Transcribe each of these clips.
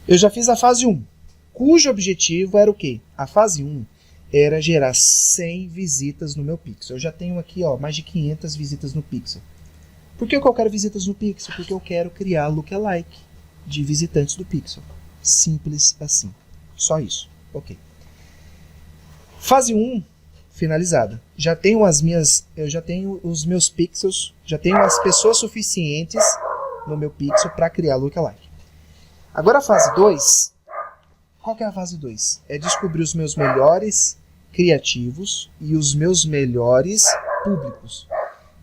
Eu já fiz a fase 1, cujo objetivo era o quê? A fase 1 era gerar 100 visitas no meu Pixel. Eu já tenho aqui mais de 500 visitas no Pixel. Por que eu quero visitas no Pixel? Porque eu quero criar lookalike de visitantes do Pixel. Simples assim. Só isso. Ok. Fase 1 finalizada. Eu já tenho os meus pixels, já tenho as pessoas suficientes no meu pixel para criar lookalike. Agora a fase 2, qual que é a fase 2? É descobrir os meus melhores criativos e os meus melhores públicos.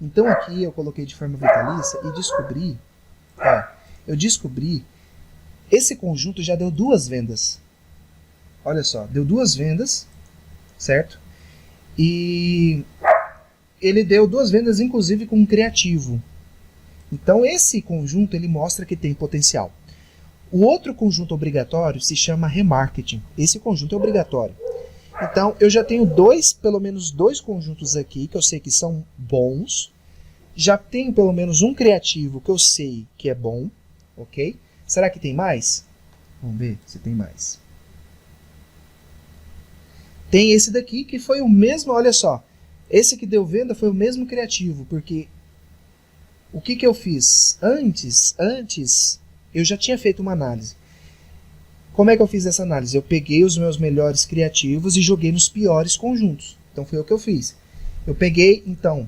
Então aqui eu coloquei de forma vitalícia e descobri, esse conjunto já deu 2 vendas. Olha só, deu 2 vendas, certo? E ele deu 2 vendas, inclusive com um criativo. Então esse conjunto ele mostra que tem potencial. O outro conjunto obrigatório se chama remarketing. Esse conjunto é obrigatório. Então eu já tenho pelo menos dois conjuntos aqui que eu sei que são bons. Já tenho pelo menos um criativo que eu sei que é bom. Ok? Será que tem mais? Vamos ver se tem mais. Tem esse daqui que foi o mesmo, olha só. Esse que deu venda foi o mesmo criativo, porque o que eu fiz? Antes eu já tinha feito uma análise. Como é que eu fiz essa análise? Eu peguei os meus melhores criativos e joguei nos piores conjuntos. Então foi o que eu fiz. Eu peguei, então,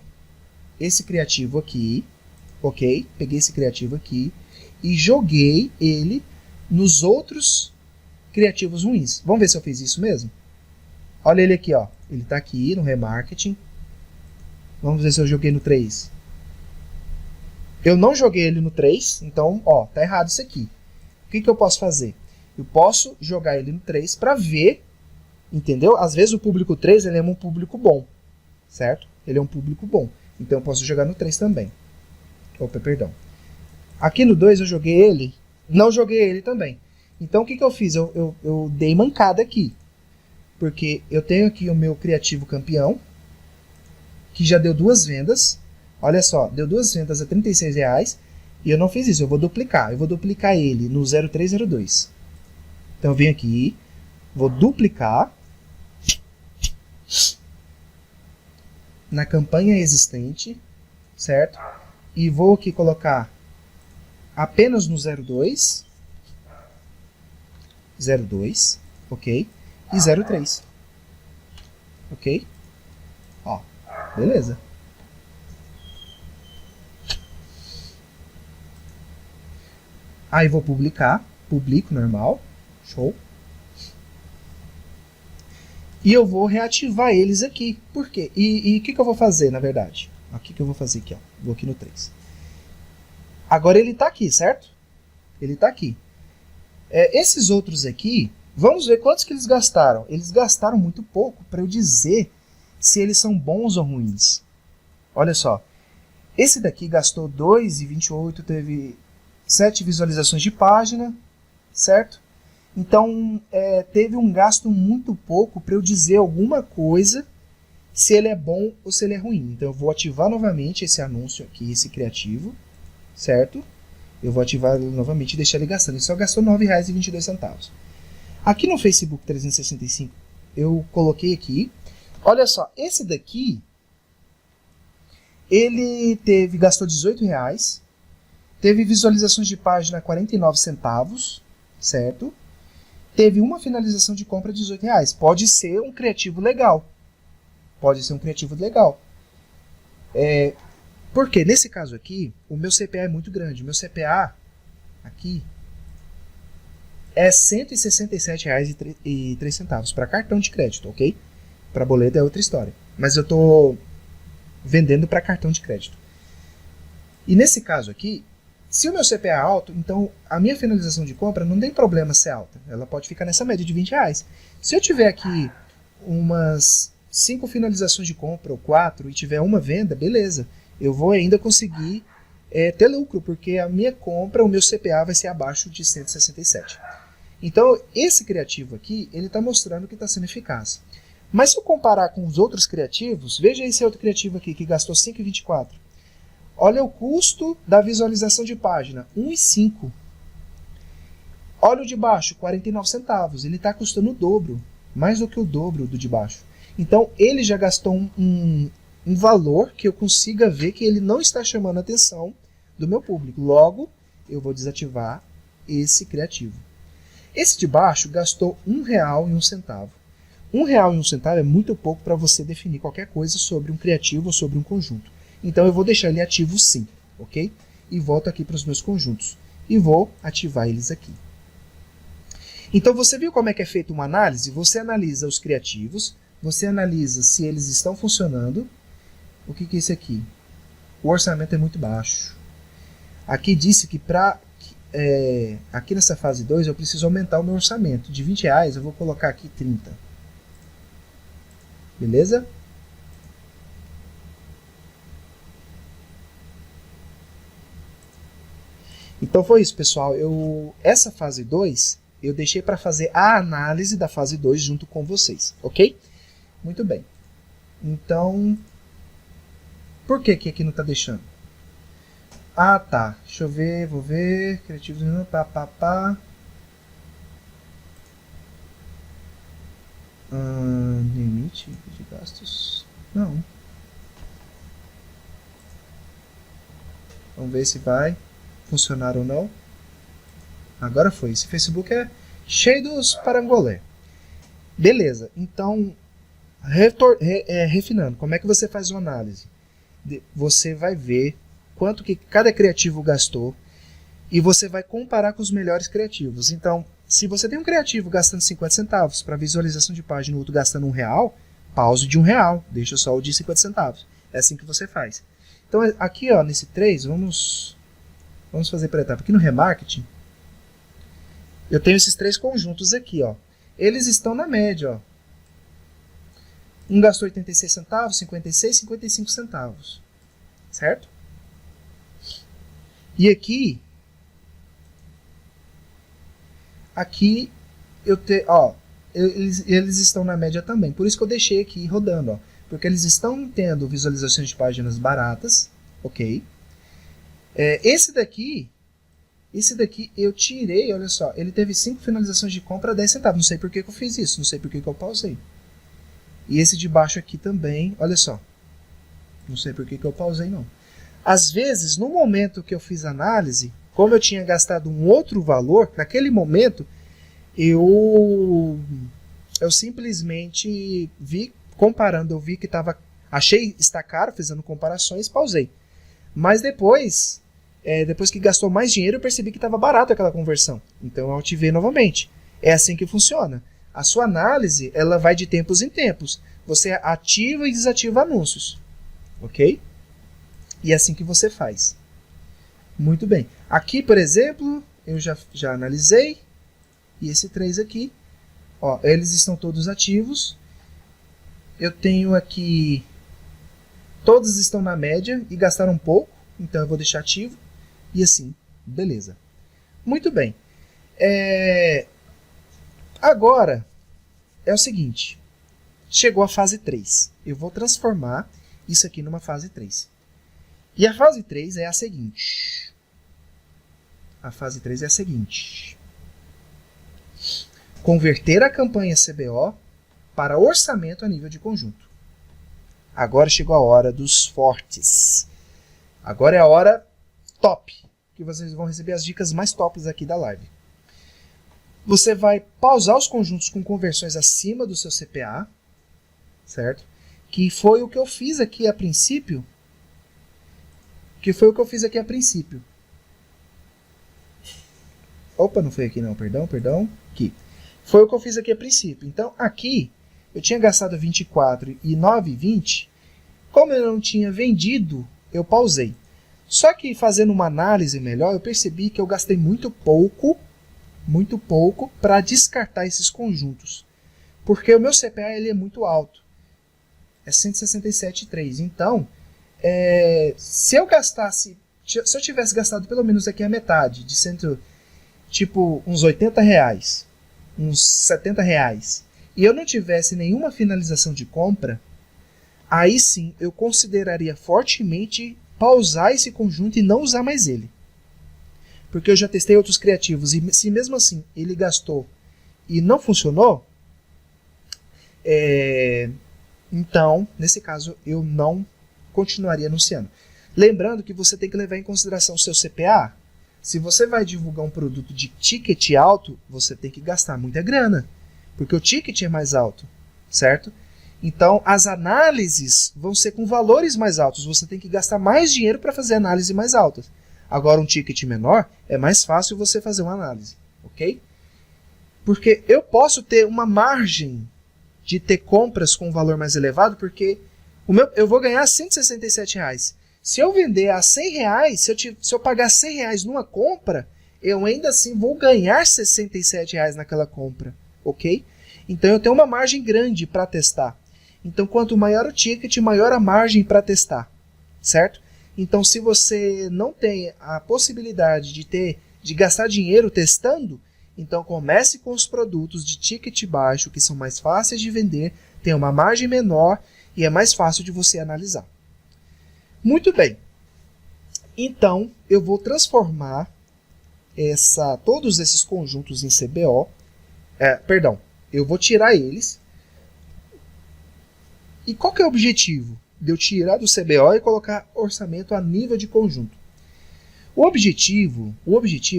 esse criativo aqui, ok? Peguei esse criativo aqui e joguei ele nos outros criativos ruins. Vamos ver se eu fiz isso mesmo? Olha ele aqui, ó. Ele está aqui no remarketing. Vamos ver se eu joguei no 3. Eu não joguei ele no 3, então, tá errado isso aqui. O que eu posso fazer? Eu posso jogar ele no 3 para ver, entendeu? Às vezes o público 3 ele é um público bom, certo? Ele é um público bom. Então eu posso jogar no 3 também. Opa, perdão. Aqui no 2 eu joguei ele, não joguei ele também. Então o que eu fiz? Eu dei mancada aqui. Porque eu tenho aqui o meu criativo campeão, que já deu 2 vendas. Olha só, deu 2 vendas a R$36. E eu não fiz isso, eu vou duplicar. Eu vou duplicar ele no 0302. Então eu venho aqui, vou duplicar na campanha existente, certo? E vou aqui colocar apenas no 02, ok? E 03, ok? Ó, beleza. Aí vou publicar, publico normal, show. E eu vou reativar eles aqui. Por quê? E o que eu vou fazer, na verdade? O que eu vou fazer aqui, ó? Vou aqui no 3. Agora ele está aqui, certo? Ele está aqui. Esses outros aqui, vamos ver quantos que eles gastaram. Eles gastaram muito pouco para eu dizer se eles são bons ou ruins. Olha só. Esse daqui gastou 2,28, teve 7 visualizações de página, certo? Então, teve um gasto muito pouco para eu dizer alguma coisa, se ele é bom ou se ele é ruim. Então, eu vou ativar novamente esse anúncio aqui, esse criativo, certo? Eu vou ativar ele novamente e deixar ele gastando. Ele só gastou R$9,22. Aqui no Facebook 365, eu coloquei aqui. Olha só, esse daqui, ele gastou R$18, teve visualizações de página 49 centavos, certo? Teve uma finalização de compra de R$18. Pode ser um criativo legal. Pode ser um criativo legal. Porque nesse caso aqui, o meu CPA é muito grande. O meu CPA aqui é R$167,03 para cartão de crédito, ok? Para boleto é outra história. Mas eu estou vendendo para cartão de crédito. E nesse caso aqui, se o meu CPA é alto, então a minha finalização de compra não tem problema ser alta. Ela pode ficar nessa média de R$20. Se eu tiver aqui umas 5 finalizações de compra ou 4 e tiver uma venda, beleza. Eu vou ainda conseguir ter lucro, porque a minha compra, o meu CPA vai ser abaixo de 167. Então esse criativo aqui, ele está mostrando que está sendo eficaz. Mas se eu comparar com os outros criativos, veja esse outro criativo aqui que gastou 5,24. Olha o custo da visualização de página, 1,5. Olha o de baixo, 49 centavos. Ele está custando o dobro, mais do que o dobro do de baixo. Então, ele já gastou um valor que eu consiga ver que ele não está chamando a atenção do meu público. Logo, eu vou desativar esse criativo. Esse de baixo gastou R$1,01. R$1,01 é muito pouco para você definir qualquer coisa sobre um criativo ou sobre um conjunto. Então eu vou deixar ele ativo sim, ok? E volto aqui para os meus conjuntos. E vou ativar eles aqui. Então você viu como é que é feita uma análise? Você analisa os criativos, você analisa se eles estão funcionando. O que é isso aqui? O orçamento é muito baixo. Aqui disse que aqui nessa fase 2 eu preciso aumentar o meu orçamento. De R$20 eu vou colocar aqui 30. Beleza? Então foi isso, pessoal. Essa fase 2 eu deixei para fazer a análise da fase 2 junto com vocês, ok? Muito bem. Então, por que aqui não está deixando? Ah, tá. Deixa eu ver, vou ver. Criativos, limite de gastos. Não. Vamos ver se vai funcionar ou não. Agora foi. Esse Facebook é cheio dos parangolé. Beleza. Então, refinando. Como é que você faz uma análise? Você vai ver quanto que cada criativo gastou e você vai comparar com os melhores criativos. Então, se você tem um criativo gastando 50 centavos para visualização de página e outro gastando R$1, pause de R$1, deixa só o de 50 centavos. É assim que você faz. Então, aqui ó, nesse 3, vamos fazer por etapa. Aqui no remarketing, eu tenho esses 3 conjuntos aqui. Ó. Eles estão na média. Ó. Um gastou 86 centavos, 56, 55 centavos. Certo? E aqui eles estão na média também. Por isso que eu deixei aqui rodando, ó, porque eles estão tendo visualizações de páginas baratas, ok? Esse daqui eu tirei, olha só, ele teve 5 finalizações de compra a 10 centavos. Não sei por que eu fiz isso, não sei por que eu pausei. E esse de baixo aqui também, olha só, não sei por que eu pausei não. Às vezes, no momento que eu fiz a análise, como eu tinha gastado um outro valor, naquele momento, eu simplesmente comparando, eu vi que achei está caro, fazendo comparações, pausei. Mas depois que gastou mais dinheiro, eu percebi que estava barato aquela conversão. Então eu ativei novamente. É assim que funciona. A sua análise, ela vai de tempos em tempos. Você ativa e desativa anúncios. Ok? E é assim que você faz. Muito bem. Aqui, por exemplo, eu já analisei. E esse 3 aqui, ó, eles estão todos ativos. Eu tenho aqui, todos estão na média e gastaram um pouco. Então eu vou deixar ativo. E assim, beleza. Muito bem. Agora, é o seguinte. Chegou a fase 3. Eu vou transformar isso aqui numa fase 3. E a fase 3 é a seguinte. A fase 3 é a seguinte. Converter a campanha CBO para orçamento a nível de conjunto. Agora chegou a hora dos fortes. Agora é a hora top, que vocês vão receber as dicas mais tops aqui da live. Você vai pausar os conjuntos com conversões acima do seu CPA, certo? Que foi o que eu fiz aqui a princípio. Opa, não foi aqui não, perdão. Aqui. Foi o que eu fiz aqui a princípio. Então, aqui, eu tinha gastado 24 e 9,20. Como eu não tinha vendido, eu pausei. Só que fazendo uma análise melhor, eu percebi que eu gastei muito pouco para descartar esses conjuntos. Porque o meu CPA ele é muito alto. É 167,3. Então, se eu tivesse gastado pelo menos aqui a metade, tipo uns R$80, uns R$70, e eu não tivesse nenhuma finalização de compra, aí sim eu consideraria fortemente pausar esse conjunto e não usar mais ele. porque eu já testei outros criativos e se mesmo assim ele gastou e não funcionou, então, nesse caso, eu não continuaria anunciando. Lembrando que você tem que levar em consideração o seu CPA. Se você vai divulgar um produto de ticket alto, você tem que gastar muita grana, porque o ticket é mais alto, certo? Então, as análises vão ser com valores mais altos. Você tem que gastar mais dinheiro para fazer análises mais altas. Agora, um ticket menor, é mais fácil você fazer uma análise, ok? Porque eu posso ter uma margem de ter compras com um valor mais elevado, porque eu vou ganhar R$167. Se eu vender a R$100, se eu pagar R$100 numa compra, eu ainda assim vou ganhar R$67 naquela compra, ok? Então eu tenho uma margem grande para testar. Então quanto maior o ticket, maior a margem para testar, certo? Então se você não tem a possibilidade de gastar dinheiro testando, então comece com os produtos de ticket baixo, que são mais fáceis de vender, tem uma margem menor e é mais fácil de você analisar. Muito bem. Então, eu vou transformar todos esses conjuntos em CBO. Eu vou tirar eles. E qual que é o objetivo? De eu tirar do CBO e colocar orçamento a nível de conjunto. O objetivo,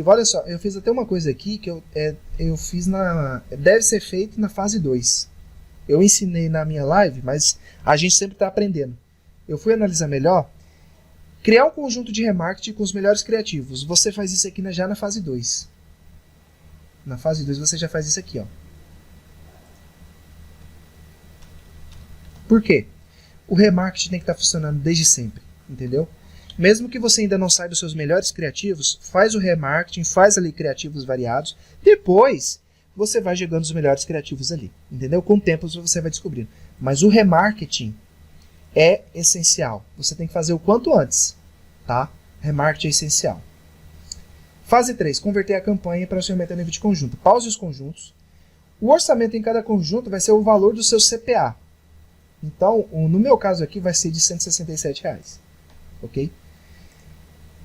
olha só, eu fiz até uma coisa aqui que eu fiz deve ser feito na fase 2. Eu ensinei na minha live, mas a gente sempre está aprendendo. Eu fui analisar melhor. Criar um conjunto de remarketing com os melhores criativos. Você faz isso aqui já na fase 2. Na fase 2 você já faz isso aqui, ó. Por quê? O remarketing tem que estar funcionando desde sempre, entendeu? Mesmo que você ainda não saiba os seus melhores criativos, faz o remarketing, faz ali criativos variados. Depois, você vai jogando os melhores criativos ali, entendeu? Com o tempo você vai descobrindo. Mas o remarketing é essencial. Você tem que fazer o quanto antes, tá? Remarketing é essencial. Fase 3. Converter a campanha para o orçamento a nível de conjunto. Pause os conjuntos. O orçamento em cada conjunto vai ser o valor do seu CPA. Então, no meu caso aqui, vai ser de R$167. Ok?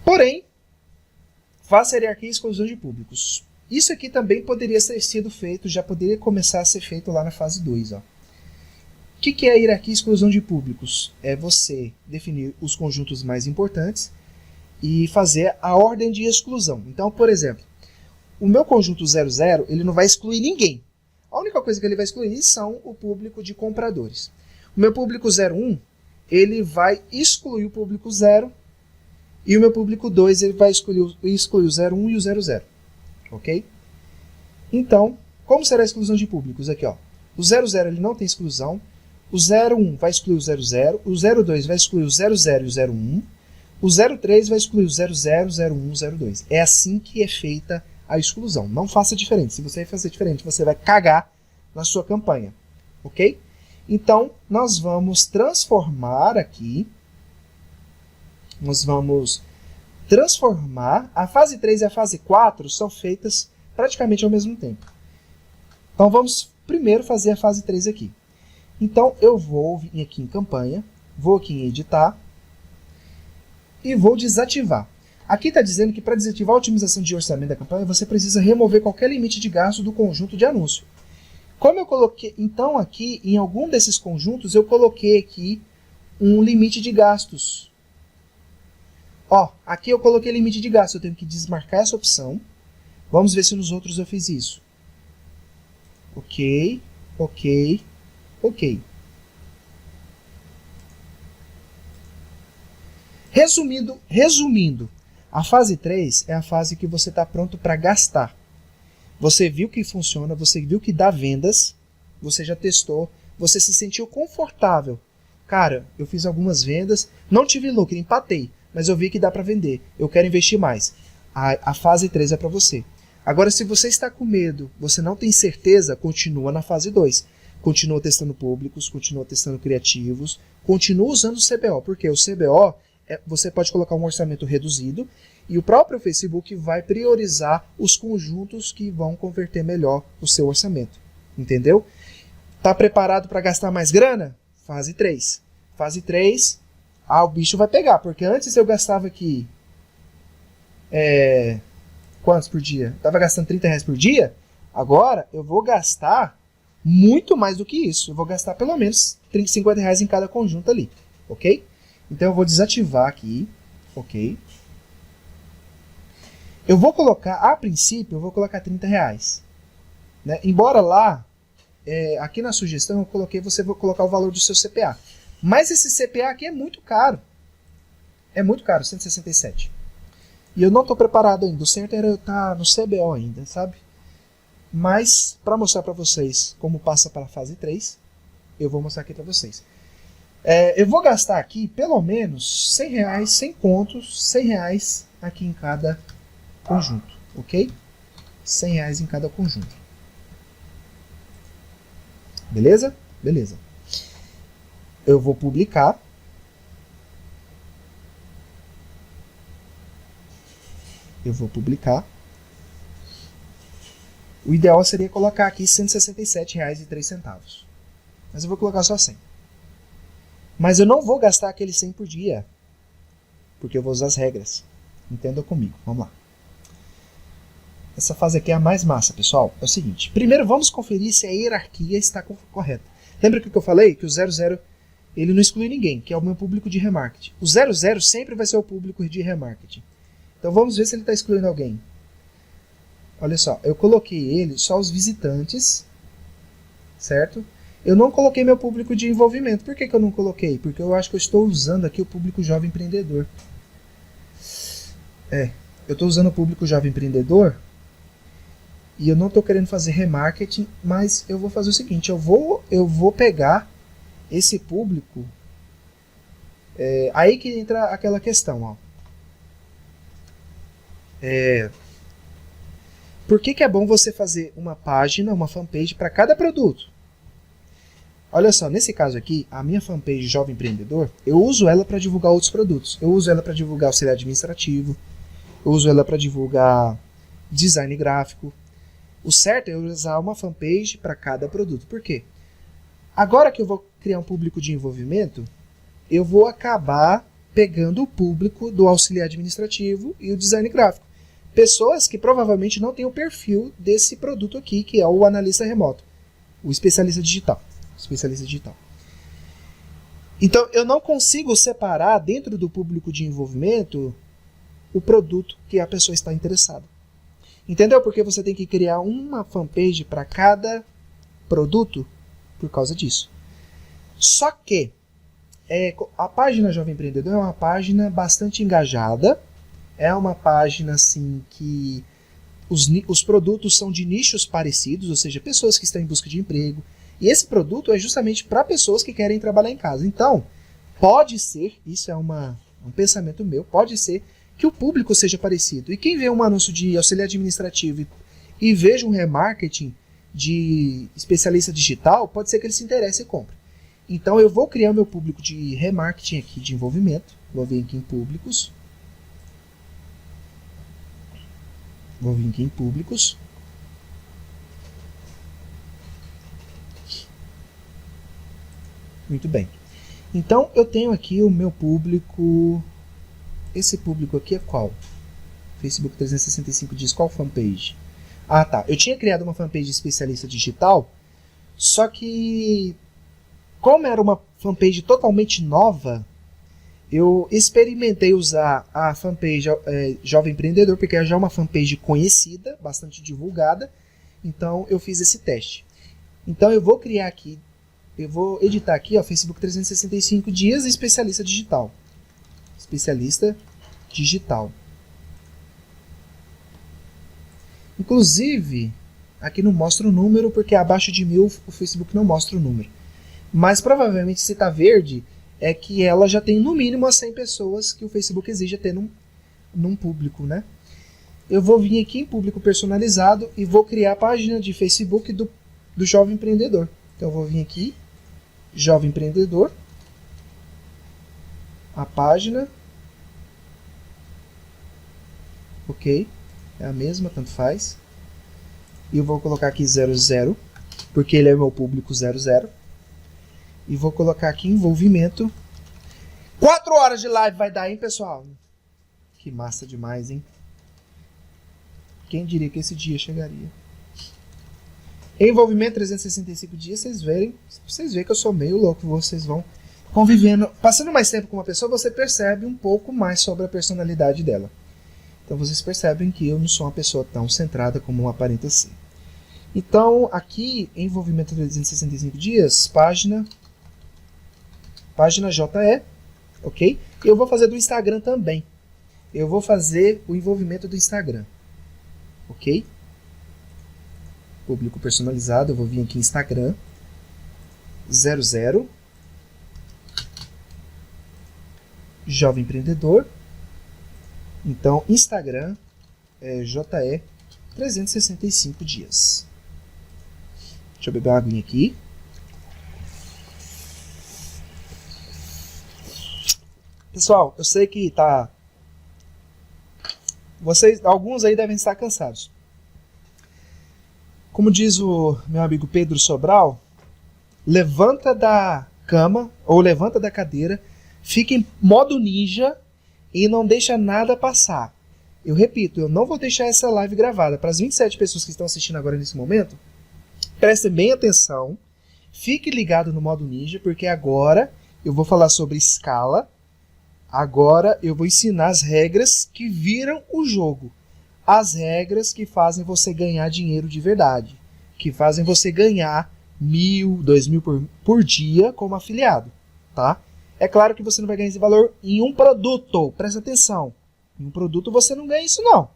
Porém, faça hierarquia e exclusão de públicos. Isso aqui também poderia ter sido feito, já poderia começar a ser feito lá na fase 2, ó. O que é a hierarquia e exclusão de públicos? É você definir os conjuntos mais importantes e fazer a ordem de exclusão. Então, por exemplo, o meu conjunto 00, ele não vai excluir ninguém. A única coisa que ele vai excluir são o público de compradores. O meu público 01, ele vai excluir o público 0, e o meu público 2, ele vai excluir o 01 e o 00. Ok? Então, como será a exclusão de públicos? Aqui, ó. O 00 ele não tem exclusão. O 01 vai excluir o 00, o 02 vai excluir o 00 e o 01, o 03 vai excluir o 00, 01, 02. É assim que é feita a exclusão. Não faça diferente. Se você fazer diferente, você vai cagar na sua campanha. Ok? Então, nós vamos transformar aqui. Nós vamos transformar. A fase 3 e a fase 4 são feitas praticamente ao mesmo tempo. Então, vamos primeiro fazer a fase 3 aqui. Então, eu vou vir aqui em campanha, vou aqui em editar e vou desativar. Aqui está dizendo que para desativar a otimização de orçamento da campanha, você precisa remover qualquer limite de gasto do conjunto de anúncio. Como eu coloquei, então aqui, em algum desses conjuntos, eu coloquei aqui um limite de gastos. Ó, aqui eu coloquei limite de gastos, eu tenho que desmarcar essa opção. Vamos ver se nos outros eu fiz isso. Ok, ok. Ok. Resumindo, a fase 3 é a fase que você está pronto para gastar. Você viu que funciona, você viu que dá vendas, você já testou, você se sentiu confortável. Cara, eu fiz algumas vendas, não tive lucro, empatei, mas eu vi que dá para vender, eu quero investir mais. A fase 3 é para você. Agora, se você está com medo, você não tem certeza, continua na fase 2. Continua testando públicos, continua testando criativos, continua usando o CBO, porque o CBO, você pode colocar um orçamento reduzido e o próprio Facebook vai priorizar os conjuntos que vão converter melhor o seu orçamento. Entendeu? Tá preparado para gastar mais grana? Fase 3. Fase 3, o bicho vai pegar, porque antes eu gastava aqui quantos por dia? Estava gastando R$30 por dia? Agora eu vou gastar muito mais do que isso. Eu vou gastar pelo menos R$50 em cada conjunto ali, ok? Então eu vou desativar aqui, ok? Eu vou colocar, a princípio, eu vou colocar R$30. Né? Embora lá, aqui na sugestão eu coloquei, você vai colocar o valor do seu CPA. Mas esse CPA aqui é muito caro. É muito caro, 167. E eu não estou preparado ainda. O certo era eu estar no CBO ainda, sabe? Mas, para mostrar para vocês como passa para a fase 3, eu vou mostrar aqui para vocês. Eu vou gastar aqui pelo menos R$100, 100 contos, R$100 aqui em cada conjunto, ok? R$100 em cada conjunto. Beleza? Beleza. Eu vou publicar. Eu vou publicar. O ideal seria colocar aqui R$167,03. Mas eu vou colocar só 100. Mas eu não vou gastar aquele 100 por dia. Porque eu vou usar as regras. Entendam comigo. Vamos lá. Essa fase aqui é a mais massa, pessoal. É o seguinte. Primeiro vamos conferir se a hierarquia está correta. Lembra que eu falei? Que o 00 ele não exclui ninguém, que é o meu público de remarketing. O 00 sempre vai ser o público de remarketing. Então vamos ver se ele está excluindo alguém. Olha só, eu coloquei ele só os visitantes, certo? Eu não coloquei meu público de envolvimento. Por que eu não coloquei? Porque eu acho que eu estou usando aqui o público jovem empreendedor. Eu estou usando o público jovem empreendedor e eu não estou querendo fazer remarketing, mas eu vou fazer o seguinte, eu vou pegar esse público, aí que entra aquela questão, ó. Por que é bom você fazer uma página, uma fanpage para cada produto? Olha só, nesse caso aqui, a minha fanpage Jovem Empreendedor, eu uso ela para divulgar outros produtos. Eu uso ela para divulgar auxiliar administrativo, eu uso ela para divulgar design gráfico. O certo é eu usar uma fanpage para cada produto. Por quê? Agora que eu vou criar um público de envolvimento, eu vou acabar pegando o público do auxiliar administrativo e o design gráfico. Pessoas que provavelmente não têm o perfil desse produto aqui, que é o analista remoto, o especialista digital. Então, eu não consigo separar dentro do público de envolvimento o produto que a pessoa está interessada. Entendeu? Porque você tem que criar uma fanpage para cada produto por causa disso. Só que a página Jovem Empreendedor é uma página bastante engajada. É uma página assim que os produtos são de nichos parecidos, ou seja, pessoas que estão em busca de emprego. E esse produto é justamente para pessoas que querem trabalhar em casa. Então, pode ser, isso é um pensamento meu, pode ser que o público seja parecido. E quem vê um anúncio de auxiliar administrativo e veja um remarketing de especialista digital, pode ser que ele se interesse e compre. Então eu vou criar o meu público de remarketing aqui, de envolvimento. Vou vir aqui em públicos. Muito bem. Então eu tenho aqui o meu público. Esse público aqui é qual? Facebook 365 diz qual fanpage? Ah, tá. Eu tinha criado uma fanpage de especialista digital, só que como era uma fanpage totalmente nova, eu experimentei usar a fanpage Jovem Empreendedor, porque já é uma fanpage conhecida, bastante divulgada, então eu fiz esse teste. Então eu vou criar aqui, eu vou editar aqui, ó, Facebook 365 dias especialista digital. Especialista digital. Inclusive, aqui não mostra o número, porque abaixo de 1000 o Facebook não mostra o número. Mas provavelmente se está verde, é que ela já tem no mínimo as 100 pessoas que o Facebook exige ter num público, né? Eu vou vir aqui em público personalizado e vou criar a página de Facebook do Jovem Empreendedor. Então eu vou vir aqui, Jovem Empreendedor, a página, ok, é a mesma, tanto faz, e eu vou colocar aqui 00, porque ele é meu público 00, e vou colocar aqui envolvimento. 4 horas de live vai dar, hein, pessoal? Que massa demais, hein? Quem diria que esse dia chegaria? Envolvimento 365 dias, vocês verem que eu sou meio louco, vocês vão convivendo, passando mais tempo com uma pessoa, você percebe um pouco mais sobre a personalidade dela. Então vocês percebem que eu não sou uma pessoa tão centrada como aparenta ser. Então, aqui, envolvimento 365 dias, página JE, ok? E eu vou fazer do Instagram também. Eu vou fazer o envolvimento do Instagram, ok? Público personalizado, eu vou vir aqui em Instagram, 00, jovem empreendedor. Então, Instagram, JE, 365 dias. Deixa eu beber uma aguinha aqui. Pessoal, eu sei que tá... alguns aí devem estar cansados. Como diz o meu amigo Pedro Sobral, levanta da cama ou levanta da cadeira, fica em modo ninja e não deixa nada passar. Eu repito, eu não vou deixar essa live gravada. Para as 27 pessoas que estão assistindo agora nesse momento, prestem bem atenção, fique ligado no modo ninja, porque agora eu vou falar sobre escala. Agora eu vou ensinar as regras que viram o jogo. As regras que fazem você ganhar dinheiro de verdade. Que fazem você ganhar 1.000, 2.000 por dia como afiliado. Tá? É claro que você não vai ganhar esse valor em um produto. Presta atenção. Em um produto você não ganha isso não.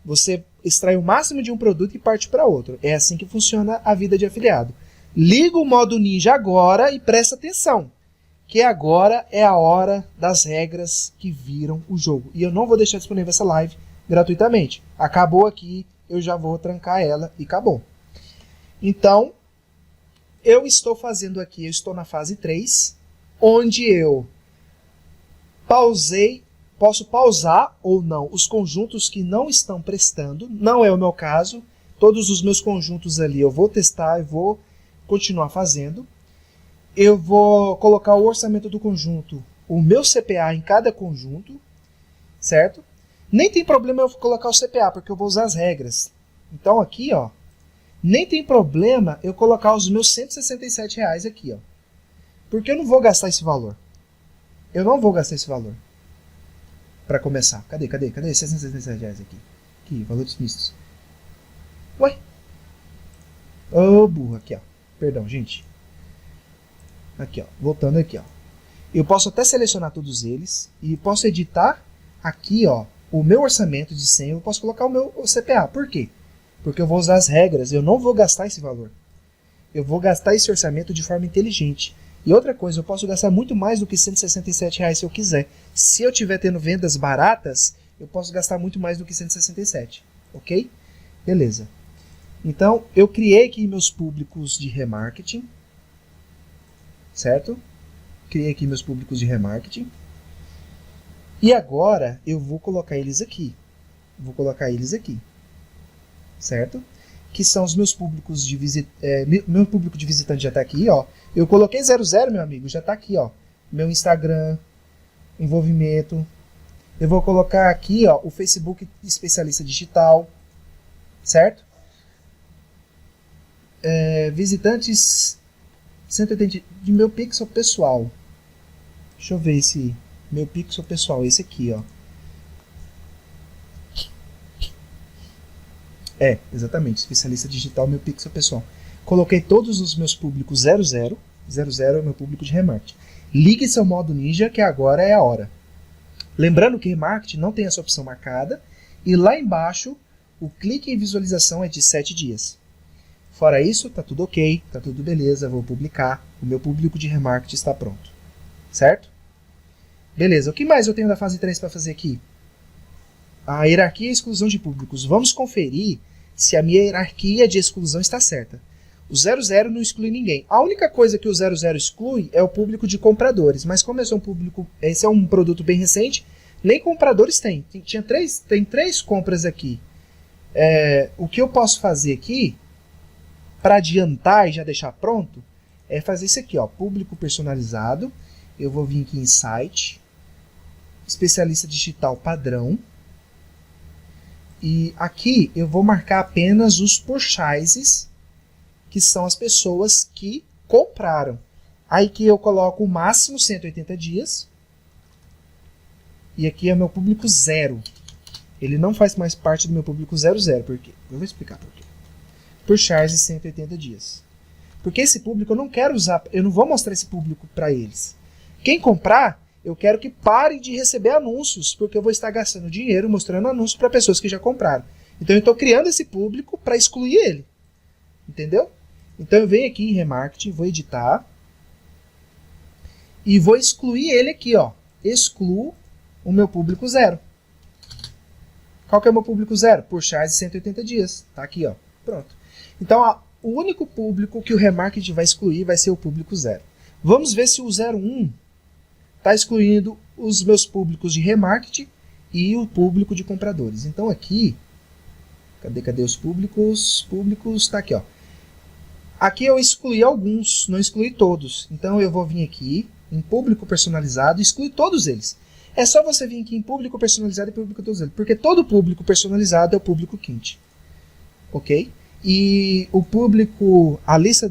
Você extrai o máximo de um produto e parte para outro. É assim que funciona a vida de afiliado. Liga o modo ninja agora e presta atenção. Que agora é a hora das regras que viram o jogo. E eu não vou deixar disponível essa live gratuitamente. Acabou aqui, eu já vou trancar ela e acabou. Então, eu estou fazendo aqui, eu estou na fase 3, onde eu posso pausar ou não os conjuntos que não estão prestando. Não é o meu caso. Todos os meus conjuntos ali eu vou testar e vou continuar fazendo. Eu vou colocar o orçamento do conjunto, o meu CPA em cada conjunto, certo? Nem tem problema eu colocar o CPA, porque eu vou usar as regras. Então aqui, ó, nem tem problema eu colocar os meus R$167 aqui, ó. Porque eu não vou gastar esse valor. Eu não vou gastar esse valor. Para começar. Cadê R$167 aqui? Aqui, valores mistos. Ué? Ô, burro, aqui, ó. Perdão, gente. Aqui, ó, voltando aqui, ó. Eu posso até selecionar todos eles e posso editar aqui, ó, o meu orçamento de 100, eu posso colocar o meu CPA. Por quê? Porque eu vou usar as regras, eu não vou gastar esse valor. Eu vou gastar esse orçamento de forma inteligente. E outra coisa, eu posso gastar muito mais do que R$167 se eu quiser. Se eu estiver tendo vendas baratas, eu posso gastar muito mais do que 167, ok? Beleza. Então, eu criei aqui meus públicos de remarketing. Certo? Criei aqui meus públicos de remarketing. E agora eu vou colocar eles aqui. Vou colocar eles aqui. Certo? Que são os meus públicos de meu público de visitante já está aqui, ó. Eu coloquei 00, meu amigo, já está aqui, ó. Meu Instagram, envolvimento. Eu vou colocar aqui, ó, o Facebook especialista digital. Certo? Visitantes 180 de meu pixel pessoal. Deixa eu ver esse meu pixel pessoal, esse aqui, ó. Exatamente, especialista digital, meu pixel pessoal. Coloquei todos os meus públicos 00. 00 é o meu público de remarketing. Ligue seu modo ninja, que agora é a hora. Lembrando que remarketing não tem essa opção marcada. E lá embaixo, o clique em visualização é de 7 dias. Fora isso, tá tudo ok, tá tudo beleza, vou publicar. O meu público de remarketing está pronto. Certo? Beleza, o que mais eu tenho da fase 3 para fazer aqui? A hierarquia e exclusão de públicos. Vamos conferir se a minha hierarquia de exclusão está certa. O 00 não exclui ninguém. A única coisa que o 00 exclui é o público de compradores. Mas como esse é um produto bem recente, nem compradores tem. Tem 3 compras aqui. O que eu posso fazer aqui, para adiantar e já deixar pronto, é fazer isso aqui, ó, público personalizado. Eu vou vir aqui em site, especialista digital padrão. E aqui eu vou marcar apenas os purchases, que são as pessoas que compraram. Aí que eu coloco o máximo 180 dias. E aqui é meu público 0. Ele não faz mais parte do meu público 00. Por quê? Eu vou explicar por quê. Purchase 180 dias. Porque esse público eu não quero usar, eu não vou mostrar esse público para eles. Quem comprar, eu quero que pare de receber anúncios, porque eu vou estar gastando dinheiro mostrando anúncios para pessoas que já compraram. Então eu estou criando esse público para excluir ele. Entendeu? Então eu venho aqui em remarketing, vou editar e vou excluir ele aqui, ó. Excluo o meu público 0. Qual que é o meu público 0? Purchase 180 dias. Tá aqui, ó. Pronto. Então, o único público que o remarketing vai excluir vai ser o público 0. Vamos ver se o 01 está excluindo os meus públicos de remarketing e o público de compradores. Então aqui, cadê os públicos? Públicos, tá aqui, ó. Aqui eu excluí alguns, não excluí todos. Então eu vou vir aqui em público personalizado e excluir todos eles. É só você vir aqui em público personalizado e público todos eles, porque todo público personalizado é o público quente. Ok? E o público, a lista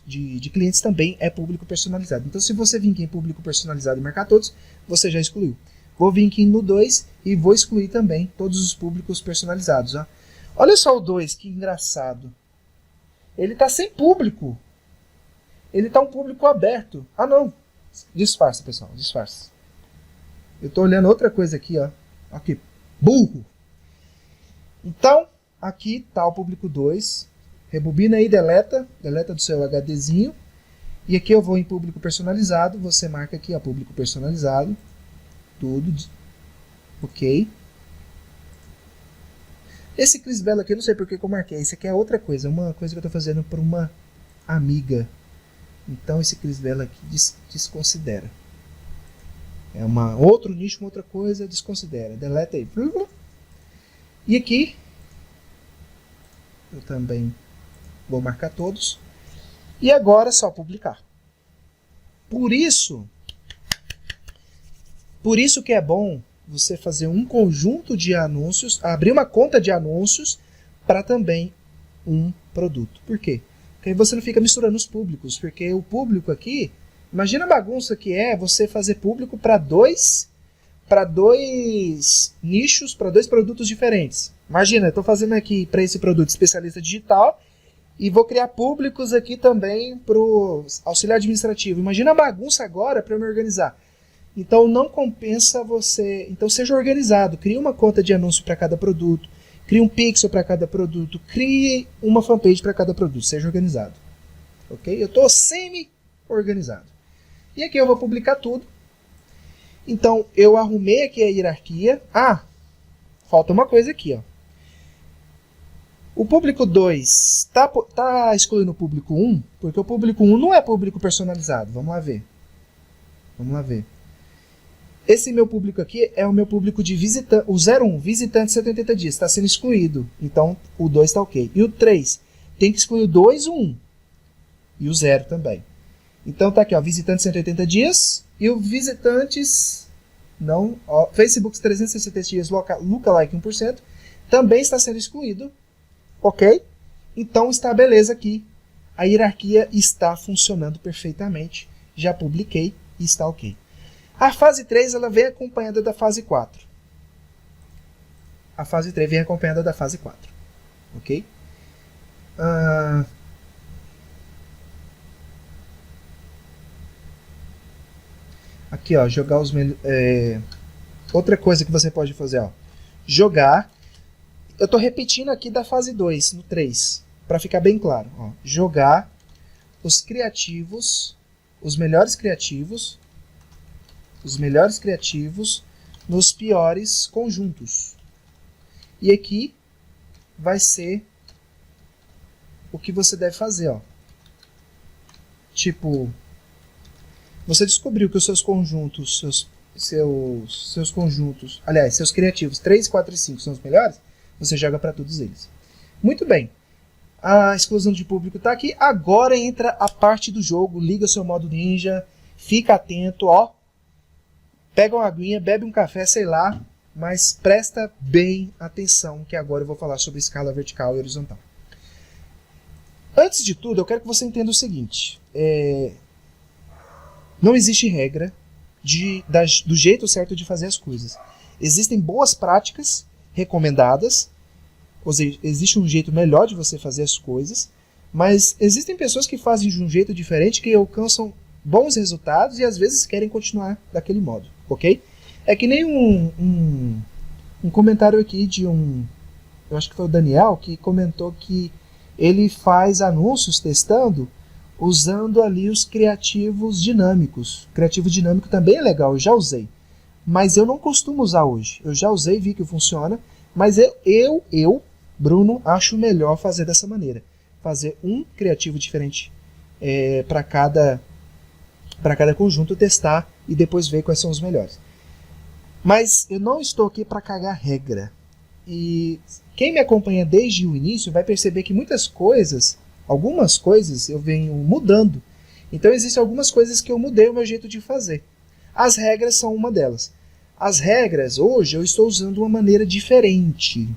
de clientes também é público personalizado. Então, se você vir aqui em público personalizado e marcar todos, você já excluiu. Vou vir aqui no 2 e vou excluir também todos os públicos personalizados. Ó. Olha só o 2, que engraçado. Ele está sem público. Ele está um público aberto. Ah, não. Disfarça, pessoal, disfarça. Eu estou olhando outra coisa aqui, ó. Aqui, burro. Então, aqui está o público 2. Rebobina aí, deleta do seu HDzinho. E aqui eu vou em público personalizado. Você marca aqui, ó, público personalizado. Tudo. Ok. Esse Cris Belo aqui, eu não sei porque que eu marquei. Isso aqui é outra coisa. Uma coisa que eu estou fazendo para uma amiga. Então, esse Cris Belo aqui desconsidera. É outro nicho, uma outra coisa, desconsidera. Deleta aí. E aqui eu também vou marcar todos. E agora é só publicar. Por isso que é bom você fazer um conjunto de anúncios, abrir uma conta de anúncios para também um produto. Por quê? Porque aí você não fica misturando os públicos, porque o público aqui, imagina a bagunça que é você fazer público para dois nichos, para dois produtos diferentes. Imagina, eu estou fazendo aqui para esse produto especialista digital e vou criar públicos aqui também para o auxiliar administrativo. Imagina a bagunça agora para eu me organizar. Então não compensa você. Então seja organizado, crie uma conta de anúncio para cada produto, crie um pixel para cada produto, crie uma fanpage para cada produto, seja organizado. Ok? Eu estou semi-organizado. E aqui eu vou publicar tudo. Então eu arrumei aqui a hierarquia. Ah, falta uma coisa aqui, ó. O público 2 está excluindo o público 1, porque o público 1 não é público personalizado. Vamos lá ver. Vamos lá ver. Esse meu público aqui é o meu público de visitante, o 01, visitante 180 dias, está sendo excluído. Então o 2 está ok. E o 3, tem que excluir o 2 e o 1. E o 0 também. Então tá aqui, ó, visitante 180 dias e o visitantes, não, ó, Facebook 360 dias, lookalike 1%, também está sendo excluído. Ok? Então está beleza aqui. A hierarquia está funcionando perfeitamente. Já publiquei e está ok. A fase 3 ela vem acompanhada da fase 4. A fase 3 vem acompanhada da fase 4. Ok? Aqui, ó, jogar os... outra coisa que você pode fazer, ó. Jogar... Eu estou repetindo aqui da fase 2, no 3, para ficar bem claro. Ó, jogar os criativos, os melhores criativos nos piores conjuntos. E aqui vai ser o que você deve fazer. Ó. Tipo, você descobriu que os seus conjuntos, seus conjuntos, aliás, seus criativos 3, 4 e 5 são os melhores, você joga para todos eles. Muito bem. A exclusão de público está aqui. Agora entra a parte do jogo. Liga seu modo ninja. Fica atento, ó. Pega uma aguinha, bebe um café, sei lá. mas presta bem atenção que agora eu vou falar sobre escala vertical e horizontal. Antes de tudo, eu quero que você entenda o seguinte. Não existe regra do jeito certo de fazer as coisas. Existem boas práticas recomendadas, ou seja, existe um jeito melhor de você fazer as coisas, mas existem pessoas que fazem de um jeito diferente, que alcançam bons resultados e às vezes querem continuar daquele modo, ok? É que nem um comentário aqui de eu acho que foi o Daniel, que comentou que ele faz anúncios testando usando ali os criativos dinâmicos. Criativo dinâmico também é legal, eu já usei. Mas eu não costumo usar hoje. Eu já usei, vi que funciona, mas eu, Bruno, acho melhor fazer dessa maneira. Fazer um criativo diferente para cada conjunto, testar e depois ver quais são os melhores. Mas eu não estou aqui para cagar regra. E quem me acompanha desde o início vai perceber que algumas coisas eu venho mudando. Então existem algumas coisas que eu mudei o meu jeito de fazer. As regras são uma delas. As regras, hoje, eu estou usando uma maneira diferente.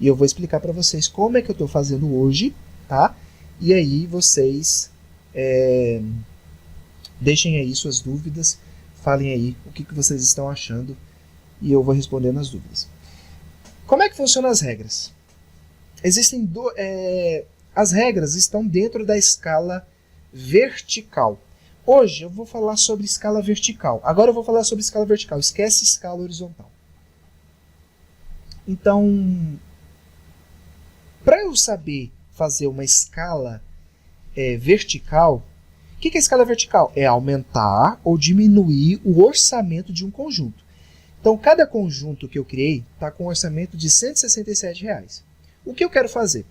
E eu vou explicar para vocês como é que eu estou fazendo hoje, tá? E aí vocês deixem aí suas dúvidas, falem aí o que vocês estão achando e eu vou respondendo as dúvidas. Como é que funcionam as regras? As regras estão dentro da escala vertical. Hoje eu vou falar sobre escala vertical. Agora eu vou falar sobre escala vertical. Esquece escala horizontal. Então, para eu saber fazer uma escala vertical, o que é escala vertical? É aumentar ou diminuir o orçamento de um conjunto. Então, cada conjunto que eu criei está com um orçamento de R$ 167. O que eu quero fazer?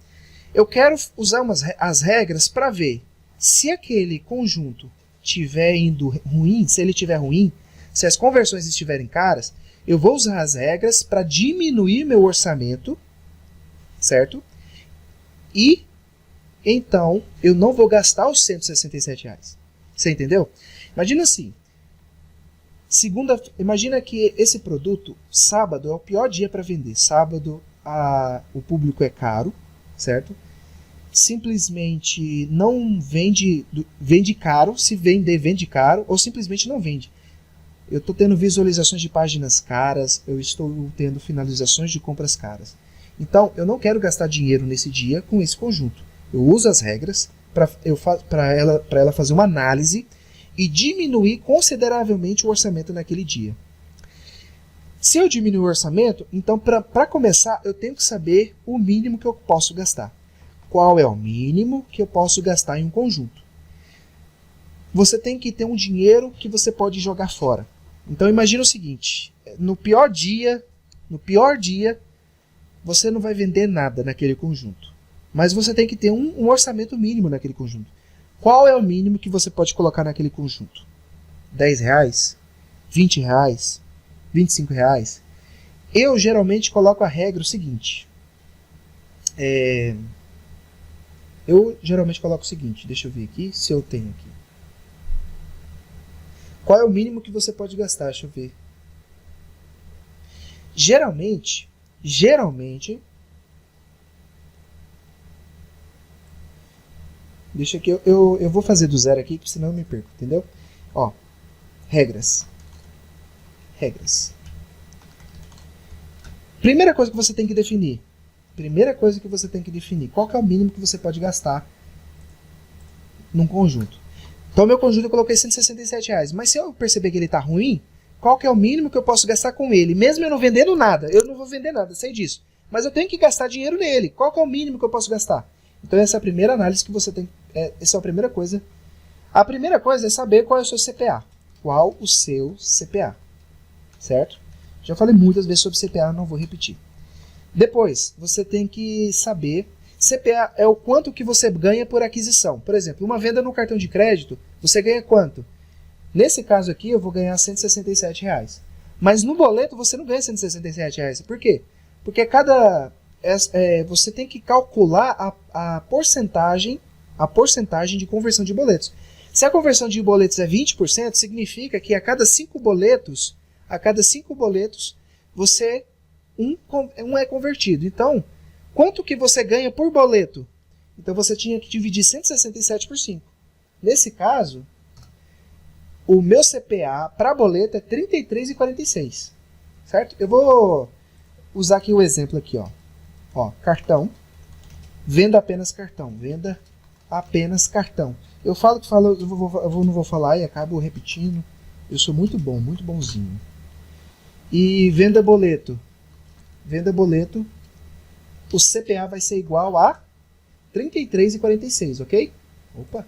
Eu quero usar as regras para ver se aquele conjunto estiver indo ruim, se ele estiver ruim, se as conversões estiverem caras, eu vou usar as regras para diminuir meu orçamento, certo? E então eu não vou gastar os R$ 167. Você entendeu? Imagina assim. Imagina que esse produto, sábado é o pior dia para vender. Sábado o público é caro, certo? Simplesmente não vende caro, se vender, vende caro, ou simplesmente não vende. Eu estou tendo visualizações de páginas caras, eu estou tendo finalizações de compras caras. Então, eu não quero gastar dinheiro nesse dia com esse conjunto. Eu uso as regras para ela fazer uma análise e diminuir consideravelmente o orçamento naquele dia. Se eu diminuir o orçamento, então para começar eu tenho que saber o mínimo que eu posso gastar. Qual é o mínimo que eu posso gastar em um conjunto? Você tem que ter um dinheiro que você pode jogar fora. Então imagina o seguinte, no pior dia, você não vai vender nada naquele conjunto. Mas você tem que ter um orçamento mínimo naquele conjunto. Qual é o mínimo que você pode colocar naquele conjunto? R$10? R$20? R$25? Eu geralmente coloco a regra o seguinte. Deixa eu ver aqui se eu tenho aqui. Qual é o mínimo que você pode gastar? Deixa eu ver. Geralmente, deixa aqui, eu vou fazer do zero aqui, porque senão eu me perco, entendeu? Ó, regras. Primeira coisa que você tem que definir. Qual que é o mínimo que você pode gastar num conjunto? Então, meu conjunto eu coloquei R$167. Mas se eu perceber que ele está ruim, qual que é o mínimo que eu posso gastar com ele? Mesmo eu não vendendo nada. Eu não vou vender nada, sei disso. Mas eu tenho que gastar dinheiro nele. Qual que é o mínimo que eu posso gastar? Então, essa é a primeira análise que você tem. Essa é a primeira coisa. A primeira coisa é saber qual é o seu CPA. Qual o seu CPA. Certo? Já falei muitas vezes sobre CPA, não vou repetir. Depois, você tem que saber... CPA é o quanto que você ganha por aquisição. Por exemplo, uma venda no cartão de crédito, você ganha quanto? Nesse caso aqui, eu vou ganhar R$167. Mas no boleto, você não ganha R$167. Por quê? Porque você tem que calcular a porcentagem de conversão de boletos. Se a conversão de boletos é 20%, significa que a cada 5 boletos, um é convertido. Então, quanto que você ganha por boleto? Então você tinha que dividir 167 por 5. Nesse caso, o meu CPA para boleto é 33,46. Certo? Eu vou usar aqui o exemplo aqui, ó, cartão, venda apenas cartão, venda apenas cartão. Eu não vou falar e acabo repetindo. Eu sou muito bonzinho. E venda boleto, o CPA vai ser igual a 33,46, ok? Opa!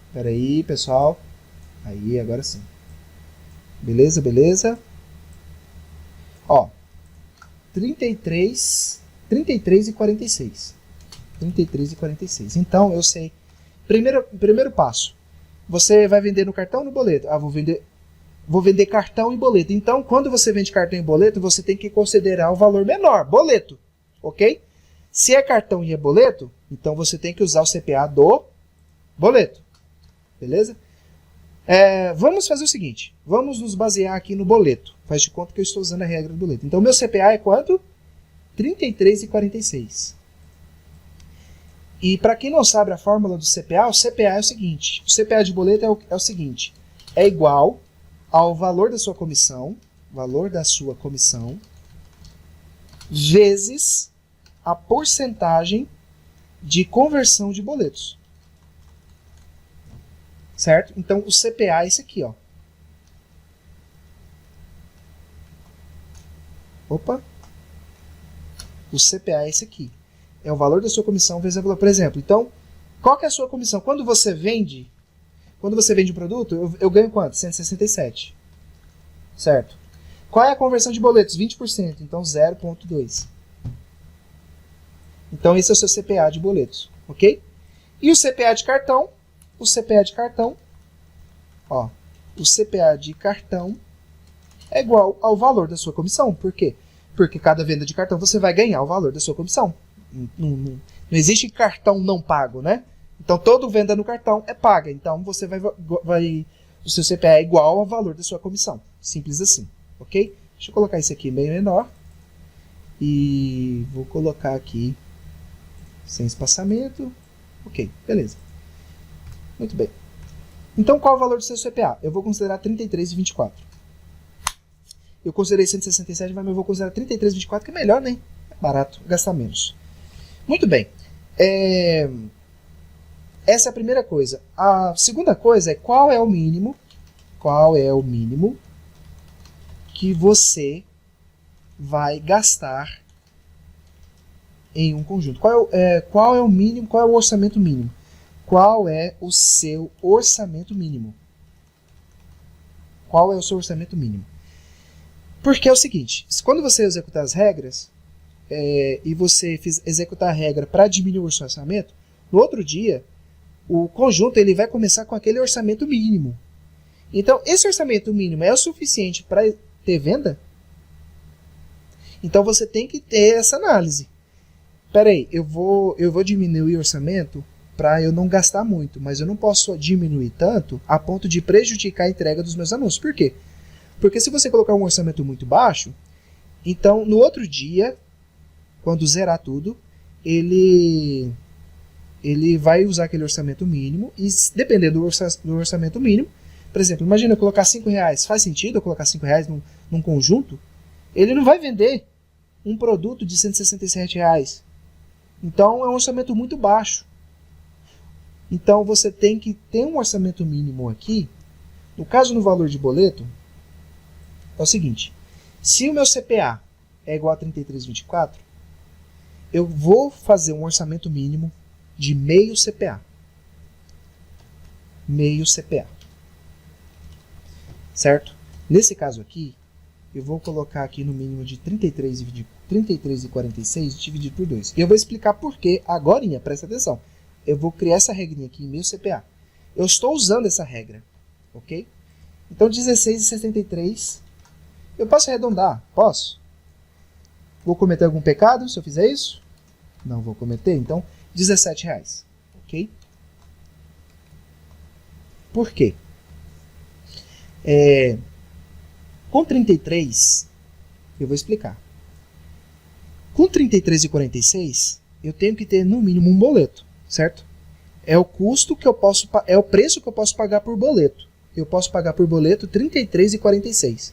Espera aí, pessoal. Aí, agora sim. Beleza, beleza. Ó, 33,46. 33,46. Então, eu sei. Primeiro passo. Você vai vender no cartão ou no boleto? Vou vender cartão e boleto. Então, quando você vende cartão e boleto, você tem que considerar o valor menor, boleto, ok? Se é cartão e é boleto, então você tem que usar o CPA do boleto, beleza? Vamos fazer o seguinte, vamos nos basear aqui no boleto. Faz de conta que eu estou usando a regra do boleto. Então, meu CPA é quanto? 33,46. E para quem não sabe a fórmula do CPA, o CPA é o seguinte, o CPA de boleto é o seguinte, é igual ao valor da sua comissão, vezes a porcentagem de conversão de boletos. Certo? Então, o CPA é esse aqui, ó. Opa! O CPA é esse aqui. É o valor da sua comissão vezes a valor. Por exemplo, então, qual que é a sua comissão? Quando você vende o produto, eu ganho quanto? 167. Certo? Qual é a conversão de boletos? 20%. Então, 0,2. Então, esse é o seu CPA de boletos. Ok? E o CPA de cartão? O CPA de cartão é igual ao valor da sua comissão. Por quê? Porque cada venda de cartão você vai ganhar o valor da sua comissão. Não existe cartão não pago, né? Então, toda venda no cartão é paga. Então, você o seu CPA é igual ao valor da sua comissão. Simples assim, ok? Deixa eu colocar isso aqui bem menor. E vou colocar aqui sem espaçamento. Ok, beleza. Muito bem. Então, qual é o valor do seu CPA? Eu vou considerar 33,24. Eu considerei 167, mas eu vou considerar 33,24, que é melhor, né? É barato, gastar menos. Muito bem. Essa é a primeira coisa. A segunda coisa é qual é o mínimo que você vai gastar em um conjunto. Qual é o mínimo? Qual é o orçamento mínimo? Qual é o seu orçamento mínimo? Qual é o seu orçamento mínimo? Porque é o seguinte, quando você executar as regras, e você executar a regra para diminuir o seu orçamento, no outro dia, o conjunto ele vai começar com aquele orçamento mínimo. Então, esse orçamento mínimo é o suficiente para ter venda? Então, você tem que ter essa análise. Espera aí, eu vou diminuir o orçamento para eu não gastar muito, mas eu não posso diminuir tanto a ponto de prejudicar a entrega dos meus anúncios. Por quê? Porque se você colocar um orçamento muito baixo, então no outro dia, quando zerar tudo, ele vai usar aquele orçamento mínimo e dependendo do orçamento mínimo, por exemplo, imagina eu colocar R$5, faz sentido eu colocar R$5 num conjunto? Ele não vai vender um produto de R$167. Então é um orçamento muito baixo. Então você tem que ter um orçamento mínimo aqui. No caso no valor de boleto, é o seguinte, se o meu CPA é igual a 33,24, eu vou fazer um orçamento mínimo de meio CPA. Meio CPA. Certo? Nesse caso aqui, eu vou colocar aqui no mínimo de 33,46 dividido por 2. E eu vou explicar por quê agorinha, presta atenção. Eu vou criar essa regrinha aqui em meio CPA. Eu estou usando essa regra, ok? Então 16,73. Eu posso arredondar? Posso? Vou cometer algum pecado se eu fizer isso? Não vou cometer, então R$17, ok? Por quê? Com 33, eu vou explicar. Com 33,46, eu tenho que ter no mínimo um boleto, certo? É o custo que eu posso, é o preço que eu posso pagar por boleto. Eu posso pagar por boleto 33,46.